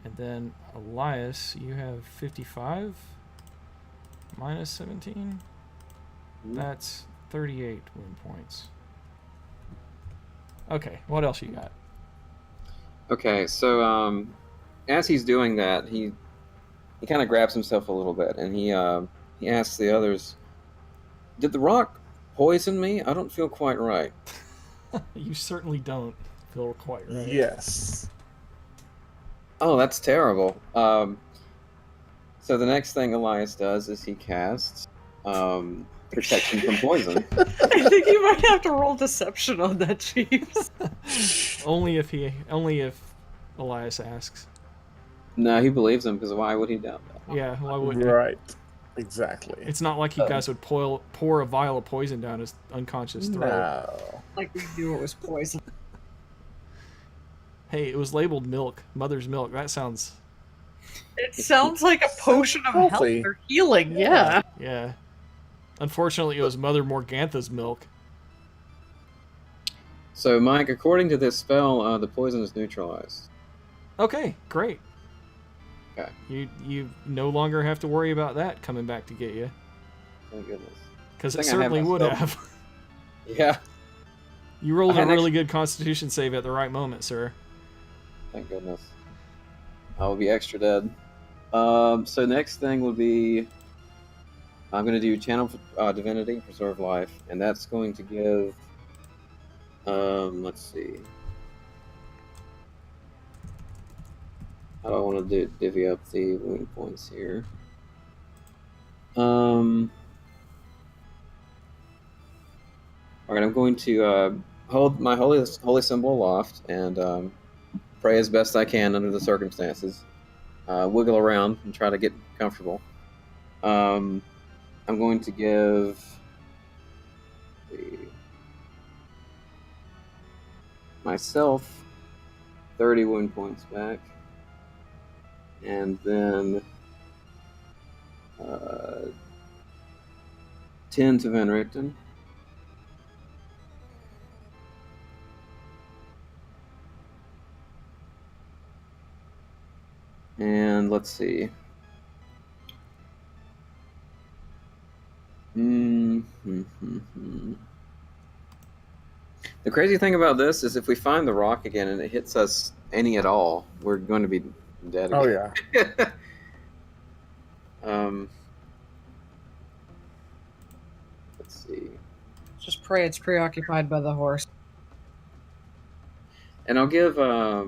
And then Elias, you have 55 minus 17. That's 38 wound points. Okay, what else you got? Okay, so as he's doing that, he kind of grabs himself a little bit, and he asks the others, Did the rock poison me? I don't feel quite right. You certainly don't feel quite right. Yes. Oh, that's terrible. So the next thing Elias does is he casts protection from poison. I think you might have to roll deception on that, Jeeves. Only if Elias asks. No, he believes him because why would he doubt that? Yeah, why wouldn't he? Right. Exactly. It's not like you guys would pour a vial of poison down his unconscious throat. No. Like we knew it was poison. Hey, it was labeled milk, mother's milk. That sounds... It sounds like a potion of health healthy. or healing, yeah. Yeah. Unfortunately, it was Mother Morgantha's milk. So, Mike, according to this spell, the poison is neutralized. Okay, great. Okay. You no longer have to worry about that coming back to get you. Thank goodness. Because I it think I have certainly my would spell. have. Yeah, You rolled I a had really good Constitution save at the right moment, sir. thank goodness. I will be extra dead. So next thing will be... I'm going to do Channel Divinity, Preserve Life, and that's going to give... let's see. How do I want to divvy up the wound points here? Alright, I'm going to hold my holy symbol aloft and pray as best I can under the circumstances. Wiggle around and try to get comfortable. I'm going to give myself 30 wound points back, and then 10 to Van Richten. And let's see. The crazy thing about this is if we find the rock again and it hits us any at all, we're going to be dead Oh again. yeah. Let's see. Just pray it's preoccupied by the horse. And I'll give how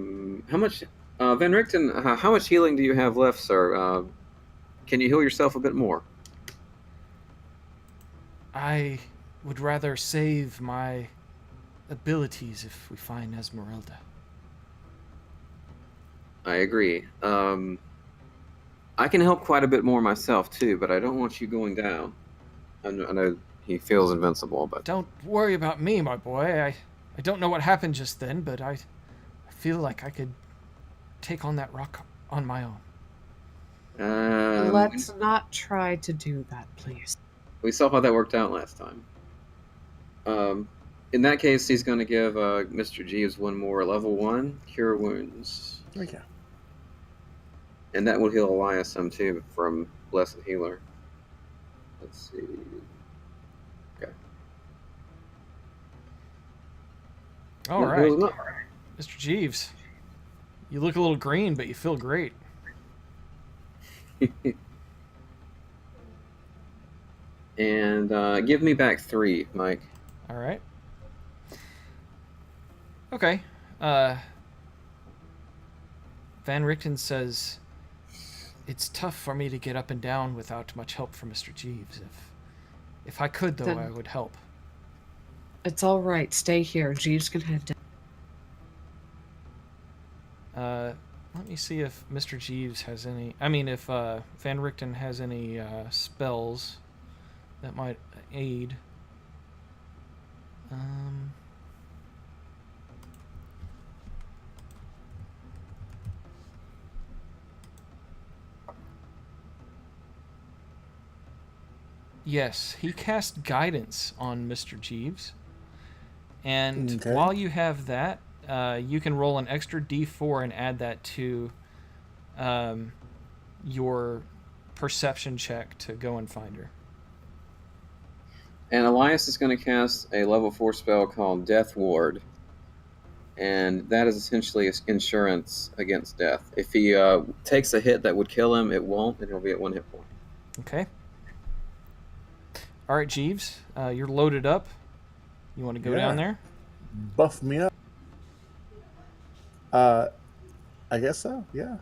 much Van Richten, how much healing do you have left, sir? Can you heal yourself a bit more? I would rather save my abilities if we find Esmeralda. I agree. I can help quite a bit more myself too, but I don't want you going down. I know he feels invincible, but Don't worry about me, my boy. I don't know what happened just then, but I feel like I could take on that rock on my own. Let's not try to do that, please. we saw how that worked out last time. In that case, he's going to give Mr. Jeeves one more level 1 cure wounds, Oh yeah. and that will heal Elias some too from Blessed Healer. Let's see. Okay. All No, right, heals not. Mr. Jeeves. You look a little green, but you feel great. And give me back 3, Mike. All right. Okay. Van Richten says, "It's tough for me to get up and down without much help from Mr. Jeeves. If I could, though, Then- I would help." It's all right. Stay here. Jeeves can head down. Let me see if Mr. Jeeves has any... I mean, if Van Richten has any spells that might aid. Yes, he cast guidance on Mr. Jeeves. And Okay. while you have that, you can roll an extra d4 and add that to your perception check to go and find her. And Elias is going to cast a level 4 spell called Death Ward. And that is essentially insurance against death. If he takes a hit that would kill him, it won't, and he'll be at 1 hit point. Okay. All right, Jeeves, you're loaded up. You want to go down there? Buff me up. I guess so. Yeah.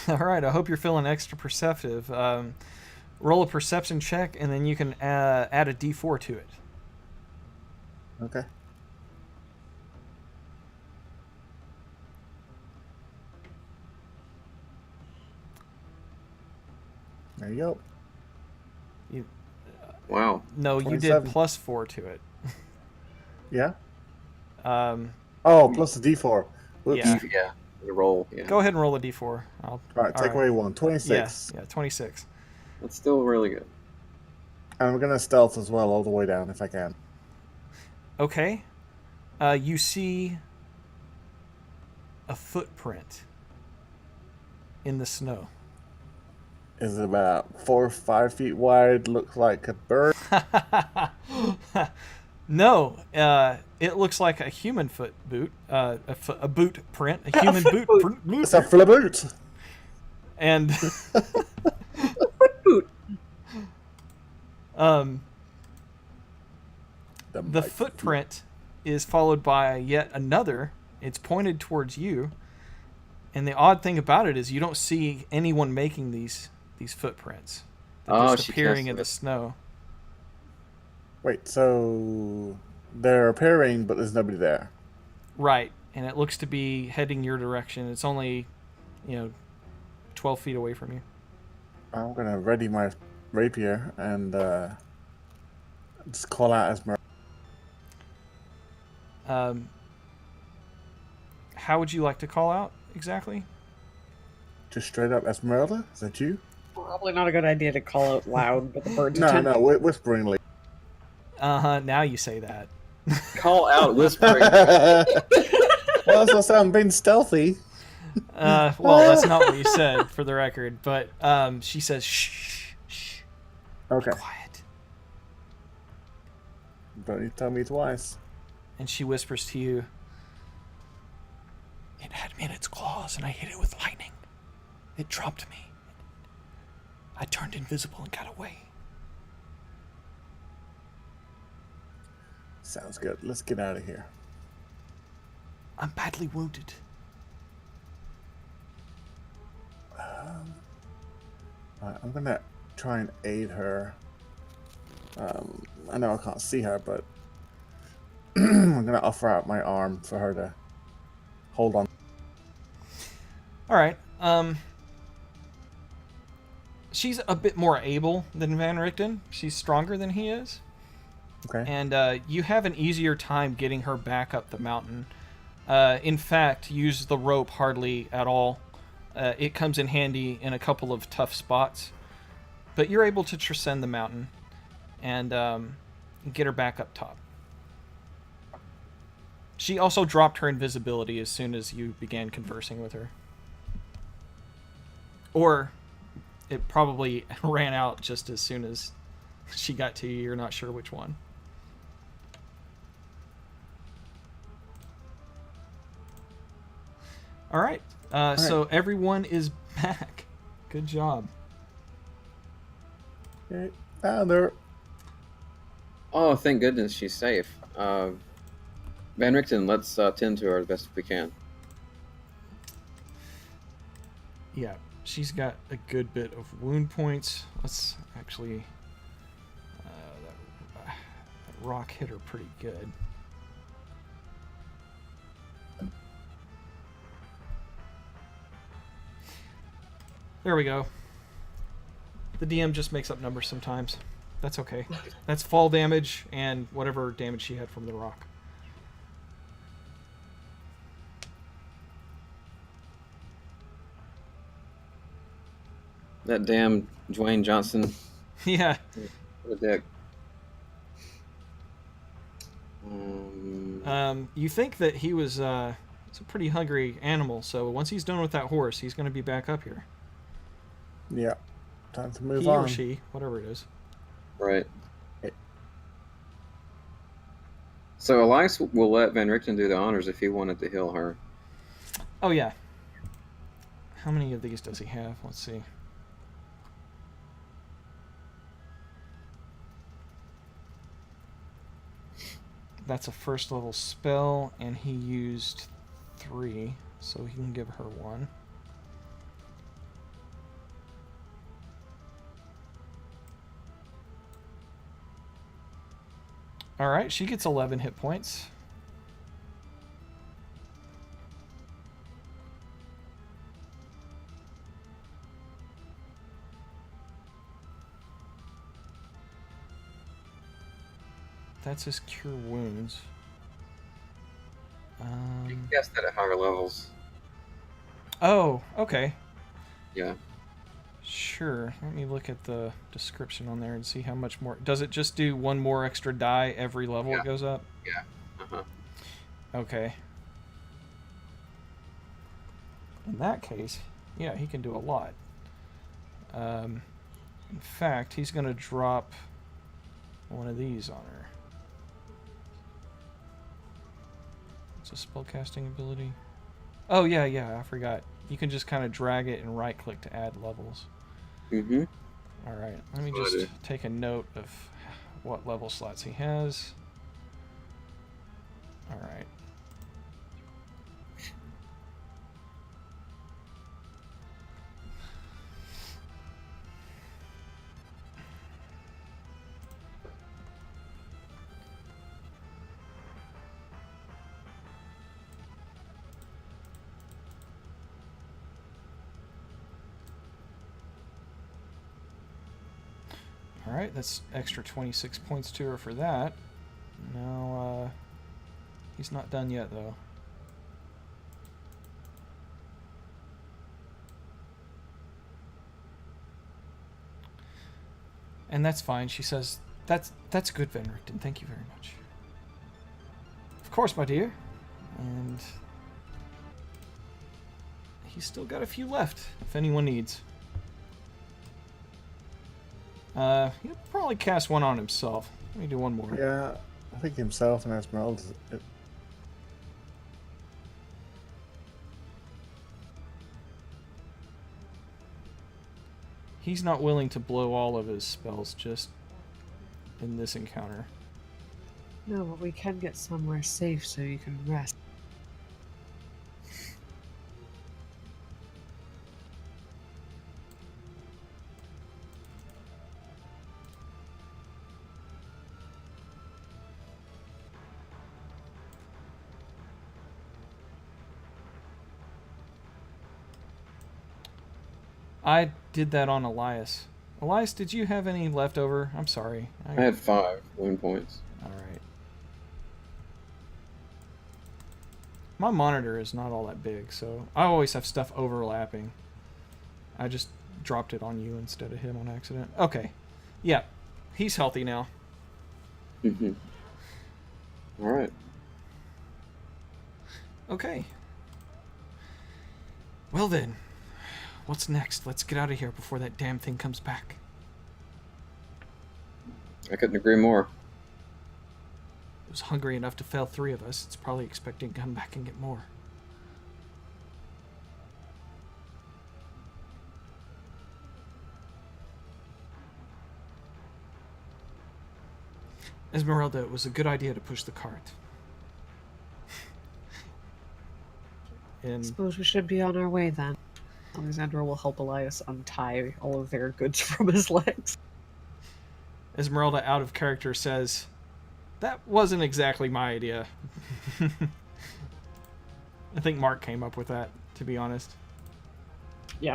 All right. I hope you're feeling extra perceptive. Roll a perception check, and then you can add a D4 to it. Okay. There you go. Wow. No, you did 27. +4 to it. Yeah. Um, Plus the D4. Whoops. Yeah. Yeah. The roll. Yeah. Go ahead and roll a D4. All right, take away 1. 26. Yeah, 26. That's still really good. And I'm gonna stealth as well all the way down if I can. Okay. You see a footprint in the snow. Is it about 4 or 5 feet wide? Looks like a bird. No, it looks like a human foot boot, a boot print, a human boot. It's a flaboot. And Foot boot. the footprint is followed by yet another. It's pointed towards you, and the odd thing about it is you don't see anyone making these footprints. They're just appearing in the snow. Wait, so they're appearing, but there's nobody there. Right, and it looks to be heading your direction. It's only, 12 feet away from you. I'm gonna ready my rapier and just call out Esmeralda. How would you like to call out exactly? Just straight up, Esmeralda? Is that you? Probably not a good idea to call out loud, but the birds No, attempt. whisperingly. Now you say that. Call out whispering. Well, that's what I'm being stealthy. Well, that's not what you said, for the record. But she says, "Shh, shh, Okay. quiet." Don't you tell me twice. And she whispers to you, "It had me in its claws, and I hit it with lightning. It dropped me. I turned invisible and got away." Sounds good. Let's get out of here. I'm badly wounded. I'm gonna try and aid her. I know I can't see her, but I'm gonna offer out my arm for her to hold on. All right. She's a bit more able than Van Richten. She's stronger than he is. Okay. And you have an easier time getting her back up the mountain. In fact, use the rope hardly at all. It comes in handy in a couple of tough spots. But you're able to transcend the mountain and get her back up top. She also dropped her invisibility as soon as you began conversing with her. Or it probably ran out just as soon as she got to you. You're not sure which one. All right. So everyone is back. Good job. Okay. There. Oh, thank goodness she's safe. Van Richten, let's tend to her the best we can. Yeah, she's got a good bit of wound points. Let's actually... that rock hit her pretty good. There we go. The DM just makes up numbers sometimes. That's okay. That's fall damage and whatever damage she had from the rock. That damn Dwayne Johnson. Yeah. What a dick. You think that he was it's a pretty hungry animal, so once he's done with that horse, he's going to be back up here. Yeah. Time to move He on. or she, whatever it is. Right. So Elias will let Van Richten do the honors if he wanted to heal her. Oh, yeah. How many of these does he have? Let's see. that's a first level spell, and he used 3, so he can give her 1. Alright, she gets 11 hit points. That's his cure wounds. You can cast that at higher levels. Oh, okay. Yeah. Sure. Let me look at the description on there and see how much more. Does it just do 1 more extra die every level it goes up? Yeah. Uh-huh. Okay. In that case, yeah, he can do a lot. In fact, he's going to drop one of these on her. It's a spellcasting ability. Oh, yeah, I forgot. You can just kind of drag it and right-click to add levels. Mm-hmm. All right, let me just take a note of what level slots he has. All right. Alright, that's extra 26 points to her for that. Now, he's not done yet, though. And that's fine. She says, that's good, Venricton. Thank you very much. Of course, my dear. And he's still got a few left, if anyone needs. He'll probably cast one on himself. Let me do one more. Yeah, I think himself and Esmeralda. He's not willing to blow all of his spells just in this encounter. No, but we can get somewhere safe so you can rest. I did that on Elias. Elias, did you have any left over? I'm sorry. I had 5 wound points. Alright. My monitor is not all that big, so I always have stuff overlapping. I just dropped it on you instead of him on accident. Okay. Yeah. He's healthy now. Mm-hmm. Alright. Okay. Well then. What's next? Let's get out of here before that damn thing comes back. I couldn't agree more. It was hungry enough to fail 3 of us. It's probably expecting to come back and get more. Esmeralda, it was a good idea to push the cart. I suppose we should be on our way then. Alexandra will help Elias untie all of their goods from his legs. Esmeralda, out of character, says, "That wasn't exactly my idea." I think Mark came up with that, to be honest. Yeah.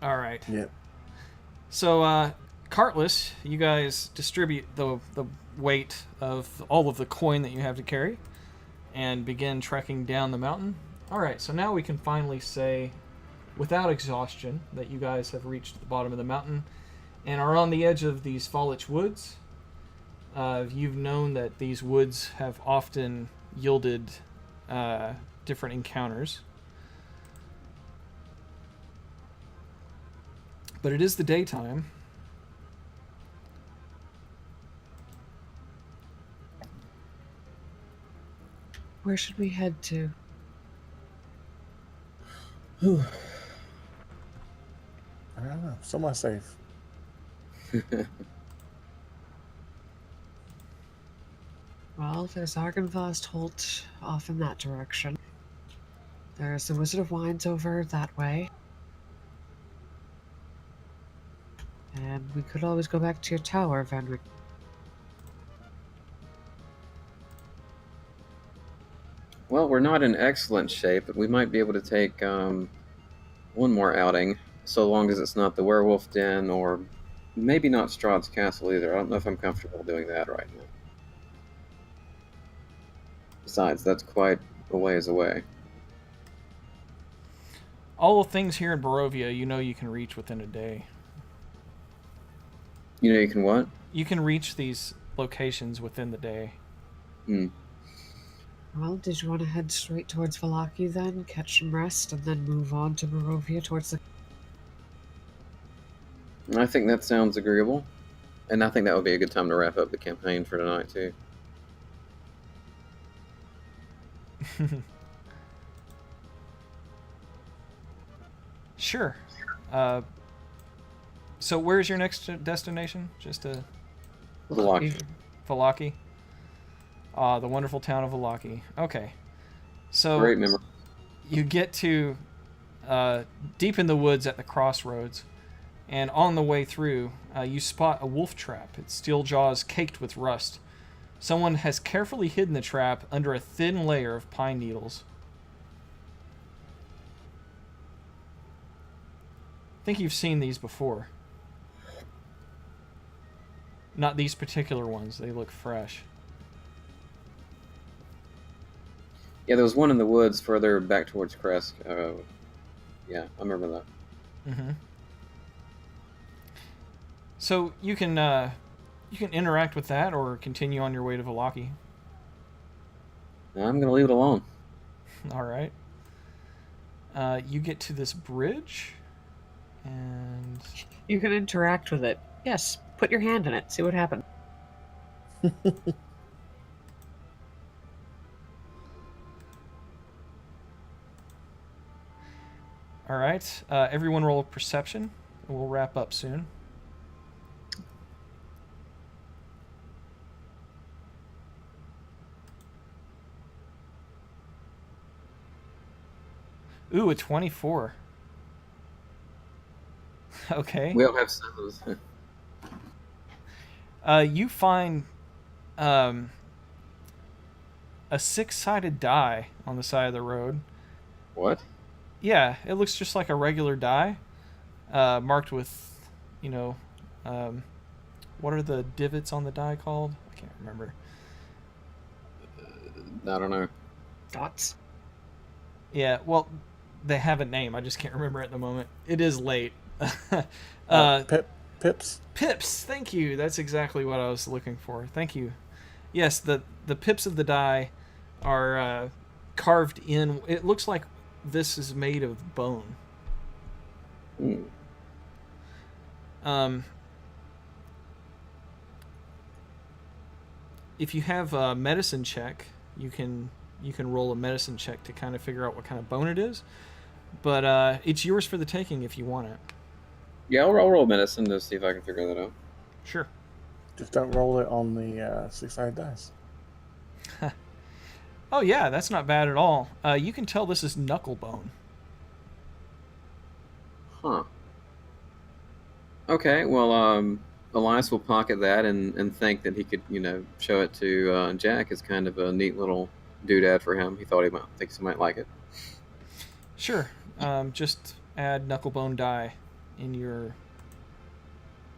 All right. Yep. So, cartless, you guys distribute the weight of all of the coin that you have to carry and begin trekking down the mountain. All right, so now we can finally say, without exhaustion, that you guys have reached the bottom of the mountain and are on the edge of these Fallich Woods. You've known that these woods have often yielded different encounters. But it is the daytime. Where should we head to? I don't know. Somewhere safe. Well, there's Argynvost Holt off in that direction. There's the Wizard of Wines over that way. And we could always go back to your tower, Venric. Well, we're not in excellent shape, but we might be able to take one more outing, so long as it's not the Werewolf Den or maybe not Strahd's Castle either. I don't know if I'm comfortable doing that right now. Besides, that's quite a ways away. All the things here in Barovia, you know you can reach within a day. You know you can what? You can reach these locations within the day. Hmm. Well, did you want to head straight towards Vallaki then, catch some rest, and then move on to Barovia towards the... I think that sounds agreeable. And I think that would be a good time to wrap up the campaign for tonight, too. Sure. So where's your next destination? Just a Vallaki. Vallaki? The wonderful town of Vallaki. Okay. So Great memory. you get to deep in the woods at the crossroads, and on the way through, you spot a wolf trap. Its steel jaws caked with rust. Someone has carefully hidden the trap under a thin layer of pine needles. I think you've seen these before. Not these particular ones. They look fresh. Yeah, there was one in the woods further back towards Kresk. Yeah, I remember that. Mm-hmm. So you can interact with that or continue on your way to Vallaki. I'm going to leave it alone. All right. You get to this bridge, and You can interact with it. Yes, put your hand in it, see what happens. all right. Everyone roll a perception. We'll wrap up soon. Ooh, a 24. Okay. We all have sevens. You find a six-sided die on the side of the road. What? Yeah, it looks just like a regular die, marked with, what are the divots on the die called? I can't remember. I don't know. Dots? Yeah, well, they have a name. I just can't remember at the moment. It is late. Pips? Pips, thank you. That's exactly what I was looking for. Thank you. Yes, the pips of the die are carved in. It looks like this is made of bone. If you have a medicine check, you can roll a medicine check to kind of figure out what kind of bone it is. But it's yours for the taking if you want it. Yeah, I'll roll medicine to see if I can figure that out. Sure. Just don't roll it on the six-sided dice. Oh yeah, that's not bad at all. You can tell this is knuckle bone. Huh. Okay, well, Elias will pocket that and think that he could, show it to Jack as kind of a neat little doodad for him. He thinks he might like it. Sure. Just add knuckle bone die in your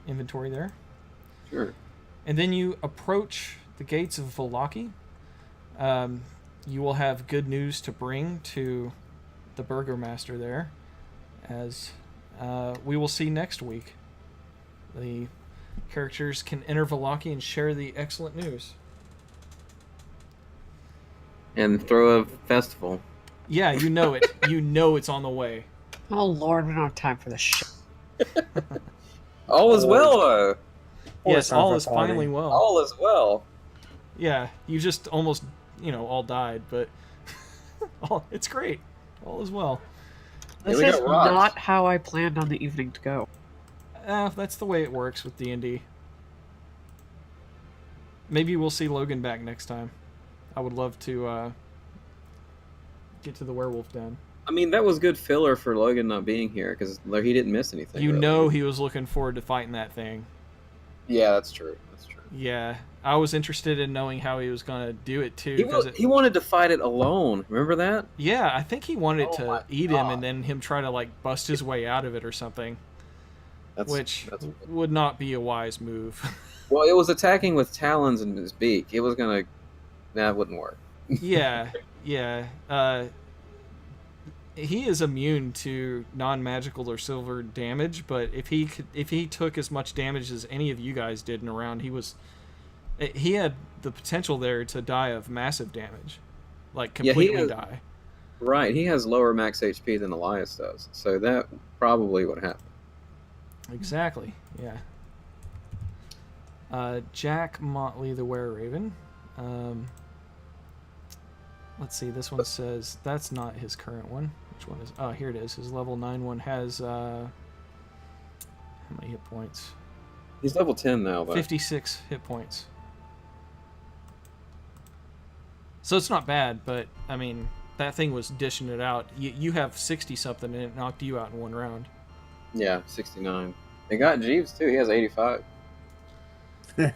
inventory there. Sure. And then you approach the gates of Vallaki. You will have good news to bring to the Burgermaster there, as we will see next week. The characters can enter Vallaki and share the excellent news. And throw a festival. Yeah, you know it. You know it's on the way. Oh lord, we don't have time for this shit. All is well, though. Yes, time all for a is party. finally well. All is well. Yeah, you just almost, all died, but it's great. All is well. This we is got rocks. not how I planned on the evening to go. That's the way it works with D&D. maybe we'll see Logan back next time. I would love to get to the werewolf den. I mean, that was good filler for Logan not being here because he didn't miss anything. You really. know he was looking forward to fighting that thing. Yeah, that's true. That's true. Yeah, I was interested in knowing how he was going to do it too. He wanted to fight it alone. Remember that? Yeah, I think he wanted to eat him God. and then him try to like bust his way out of it or something, which that's would not be a wise move. Well, it was attacking with talons in his beak. It was gonna. That wouldn't work. Yeah. He is immune to non-magical or silver damage, but if he took as much damage as any of you guys did in a round, he had the potential there to die of massive damage, like completely die. Right, he has lower max HP than Elias does, so that probably would happen. Exactly. Yeah. Jack Motley the Were-Raven. Let's see. This one says that's not his current one. Which one is? Oh, here it is. His level 9 one has how many hit points? He's level 10 now, though. 56 hit points. So it's not bad, but I mean that thing was dishing it out. You have 60 something, and it knocked you out in one round. Yeah, 69. They got Jeeves too. He has 85.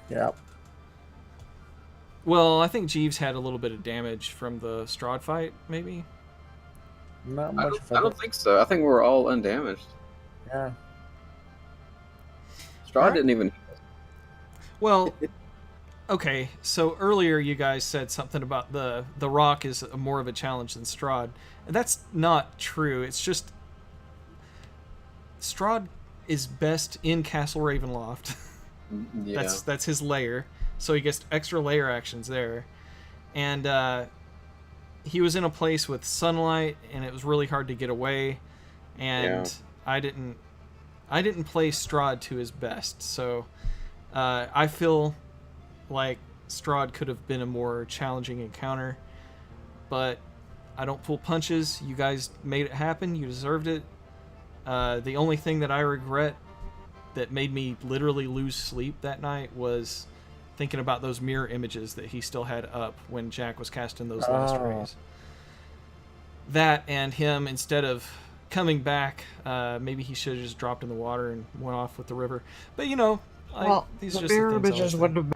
Yeah. Well, I think Jeeves had a little bit of damage from the Strahd fight, maybe. Not I much. don't think so. I think we're all undamaged. Yeah. Strahd didn't even. Well, okay. So earlier you guys said something about the rock is more of a challenge than Strahd, and that's not true. It's just Strahd is best in Castle Ravenloft. Yeah. That's his lair, so he gets extra lair actions there, and he was in a place with sunlight, and it was really hard to get away, and I didn't play Strahd to his best, so I feel like Strahd could have been a more challenging encounter, but I don't pull punches. You guys made it happen. You deserved it. The only thing that I regret that made me literally lose sleep that night was thinking about those mirror images that he still had up when Jack was casting those last rays. That and him, instead of coming back, maybe he should have just dropped in the water and went off with the river. But these are just mirror the things images wouldn't have.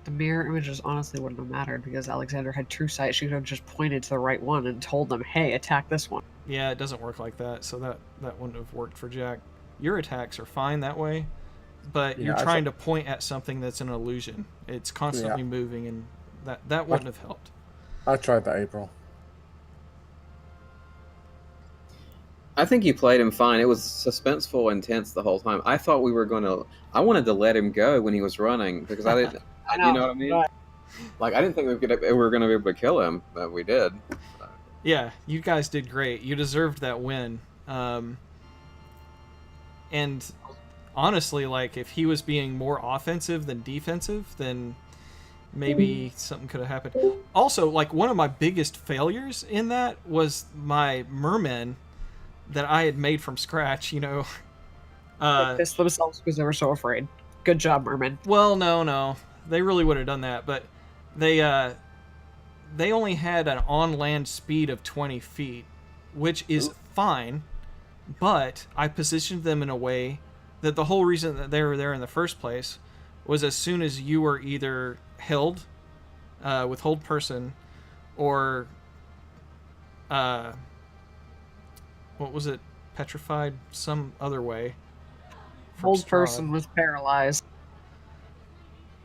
The mirror images honestly wouldn't have mattered because Alexander had true sight. She could have just pointed to the right one and told them, "Hey, attack this one." Yeah, it doesn't work like that, so that wouldn't have worked for Jack. Your attacks are fine that way, but you're trying to point at something that's an illusion. It's constantly moving, and that wouldn't have helped. I tried that, April. I think you played him fine. It was suspenseful and tense the whole time. I thought I wanted to let him go when he was running because I didn't. I know, you know what I mean? right. Like I didn't think we were going to be able to kill him, but we did. Yeah, you guys did great. You deserved that win. And honestly, like, if he was being more offensive than defensive, then maybe something could have happened. Also, like, one of my biggest failures in that was my mermen that I had made from scratch, They pissed themselves because they were so afraid. Good job, Merman. Well, no. They really would have done that, but they only had an on-land speed of 20 feet, which is fine, but I positioned them in a way that the whole reason that they were there in the first place was as soon as you were either held with hold person or what was it, petrified some other way. Hold person was paralyzed.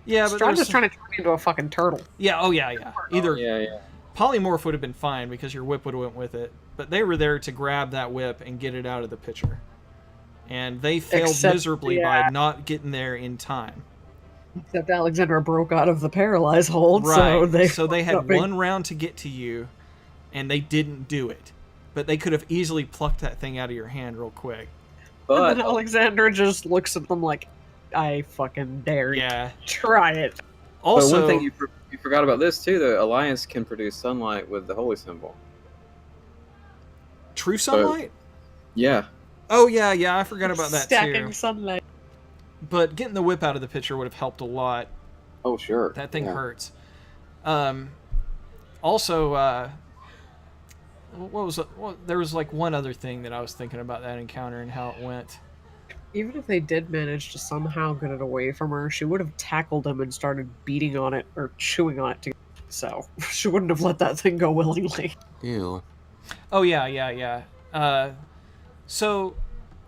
Yeah, but I'm just trying to turn me into a fucking turtle. Yeah, yeah. Either Yeah. polymorph would have been fine because your whip would have went with it, but they were there to grab that whip and get it out of the pitcher. And they failed miserably by not getting there in time. Except Alexander broke out of the paralyzed hold, Right. So they had one round to get to you, and they didn't do it. But they could have easily plucked that thing out of your hand real quick. But and then Alexander just looks at them like, I fucking dare you. Yeah. Try it. Also, but one thing you forgot about this too: the Alliance can produce sunlight with the holy symbol. True sunlight? Yeah. Oh, yeah, I forgot about that Stacking too. sunlight. But getting the whip out of the pitcher would have helped a lot. Oh, sure. That thing Yeah. hurts. Also, what was it? Well, there was like one other thing that I was thinking about that encounter and how it went. Even if they did manage to somehow get it away from her, she would have tackled him and started beating on it or chewing on it together. So she wouldn't have let that thing go willingly. Ew. Oh yeah. So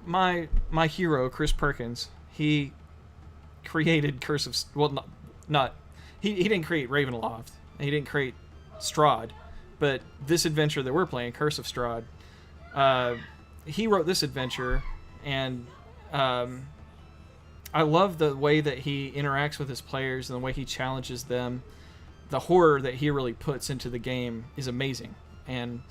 my hero, Chris Perkins, he created Curse of not he didn't create Ravenloft. He didn't create Strahd, but this adventure that we're playing, Curse of Strahd, he wrote this adventure, and I love the way that he interacts with his players and the way he challenges them. The horror that he really puts into the game is amazing, and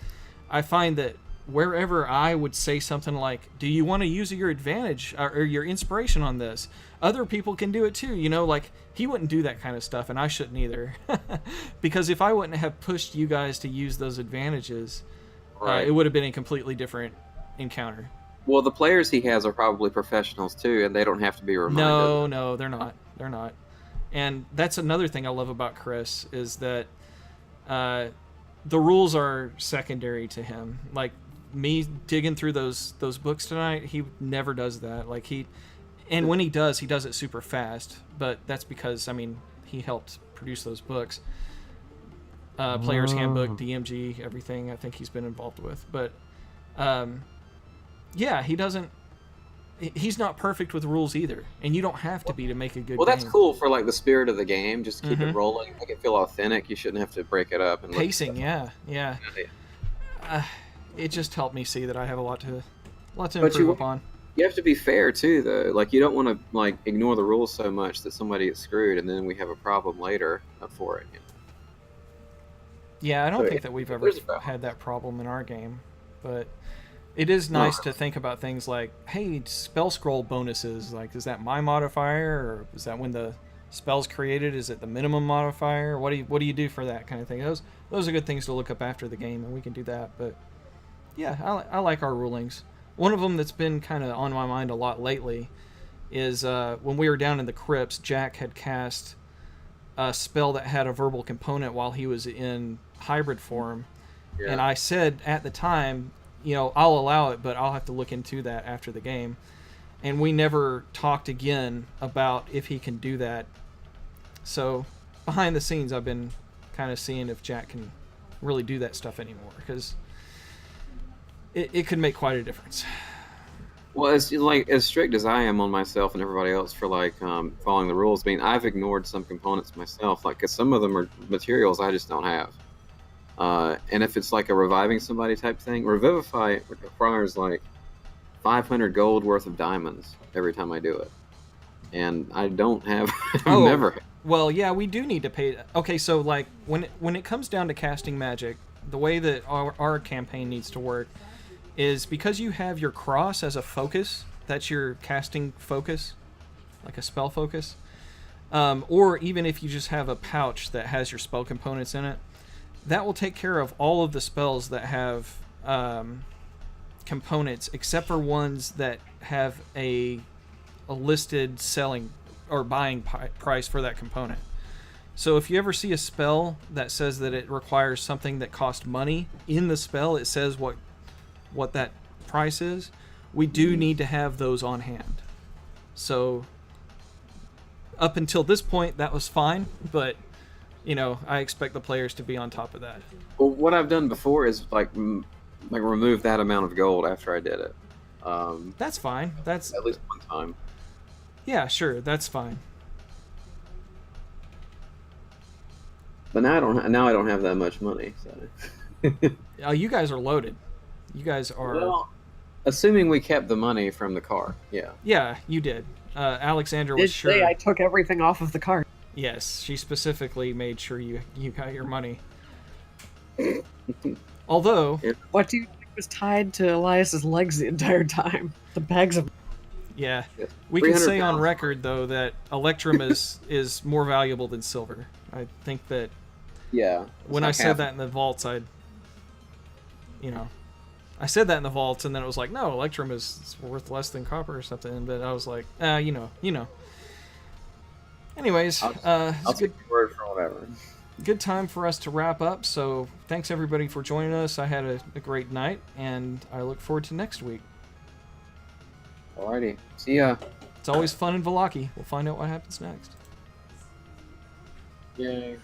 I find that wherever I would say something like, do you want to use your advantage or your inspiration on this, other people can do it too, you know, like he wouldn't do that kind of stuff, and I shouldn't either. Because if I wouldn't have pushed you guys to use those advantages, Right. it would have been a completely different encounter. Well, the players he has are probably professionals too, and they don't have to be reminded. No, they're not. And that's another thing I love about Chris is that the rules are secondary to him. Like me digging through those books tonight, he never does that. And when he does it super fast. But that's because, I mean, he helped produce those books. Player's Handbook, DMG, everything I think he's been involved with. But yeah, he's not perfect with rules either, and you don't have to be to make a good Well, that's game. cool for like the spirit of the game. Just keep it rolling, make it feel authentic. You shouldn't have to break it up and Pacing, yeah. It just helped me see that I have a lot to improve upon. You have to be fair too, though. Like you don't want to like ignore the rules so much that somebody gets screwed, and then we have a problem later for it. You know? Yeah, I don't So, think that we've ever there's a balance. had that problem in our game, but it is nice to think about things like, hey, spell scroll bonuses. Like, is that my modifier, or is that when the spell's created? Is it the minimum modifier? What do you do for that kind of thing? Those are good things to look up after the game, and we can do that. But yeah, I like our rulings. One of them that's been kind of on my mind a lot lately is when we were down in the crypts, Jack had cast a spell that had a verbal component while he was in hybrid form. Yeah. And I said at the time, you know, I'll allow it, but I'll have to look into that after the game. And we never talked again about if he can do that. So behind the scenes, I've been kind of seeing if Jack can really do that stuff anymore, because it could make quite a difference. Well, as strict as I am on myself and everybody else for like following the rules. I mean, I've ignored some components myself, like because some of them are materials I just don't have. And if it's like a reviving somebody type thing, Revivify requires like 500 gold worth of diamonds every time I do it, and I don't have. Oh. Never. Well, yeah, we do need to pay. Okay, so like when it comes down to casting magic, the way that our campaign needs to work is because you have your cross as a focus. That's your casting focus, like a spell focus. Or even if you just have a pouch that has your spell components in it, that will take care of all of the spells that have components, except for ones that have a listed selling or buying price for that component. So if you ever see a spell that says that it requires something that costs money in the spell, it says what that price is. We do need to have those on hand. So up until this point, that was fine, but you know, I expect the players to be on top of that. Well, what I've done before is like remove that amount of gold after I did it. That's fine. That's At least one time. yeah, sure, that's fine. But now I don't have that much money. So. You guys are loaded. You guys are. Well, assuming we kept the money from the car, yeah. Yeah, you did. Alexandra Did was sure. say I took everything off of the cart. Yes, she specifically made sure you got your money. Although, What do you think was tied to Elias's legs the entire time? The bags of. yeah, Yeah. we can 300 say on pounds. record though that Electrum is more valuable than silver. I think that Yeah. when I said that in the vaults, I said that in the vaults, and then it was like, no, Electrum is worth less than copper or something. But I was like, you know. Anyways, I'll it's take good. your word for whatever. Good time for us to wrap up. So thanks everybody for joining us. I had a great night, and I look forward to next week. Alrighty. See ya. It's always fun in Vallaki. We'll find out what happens next. Yay.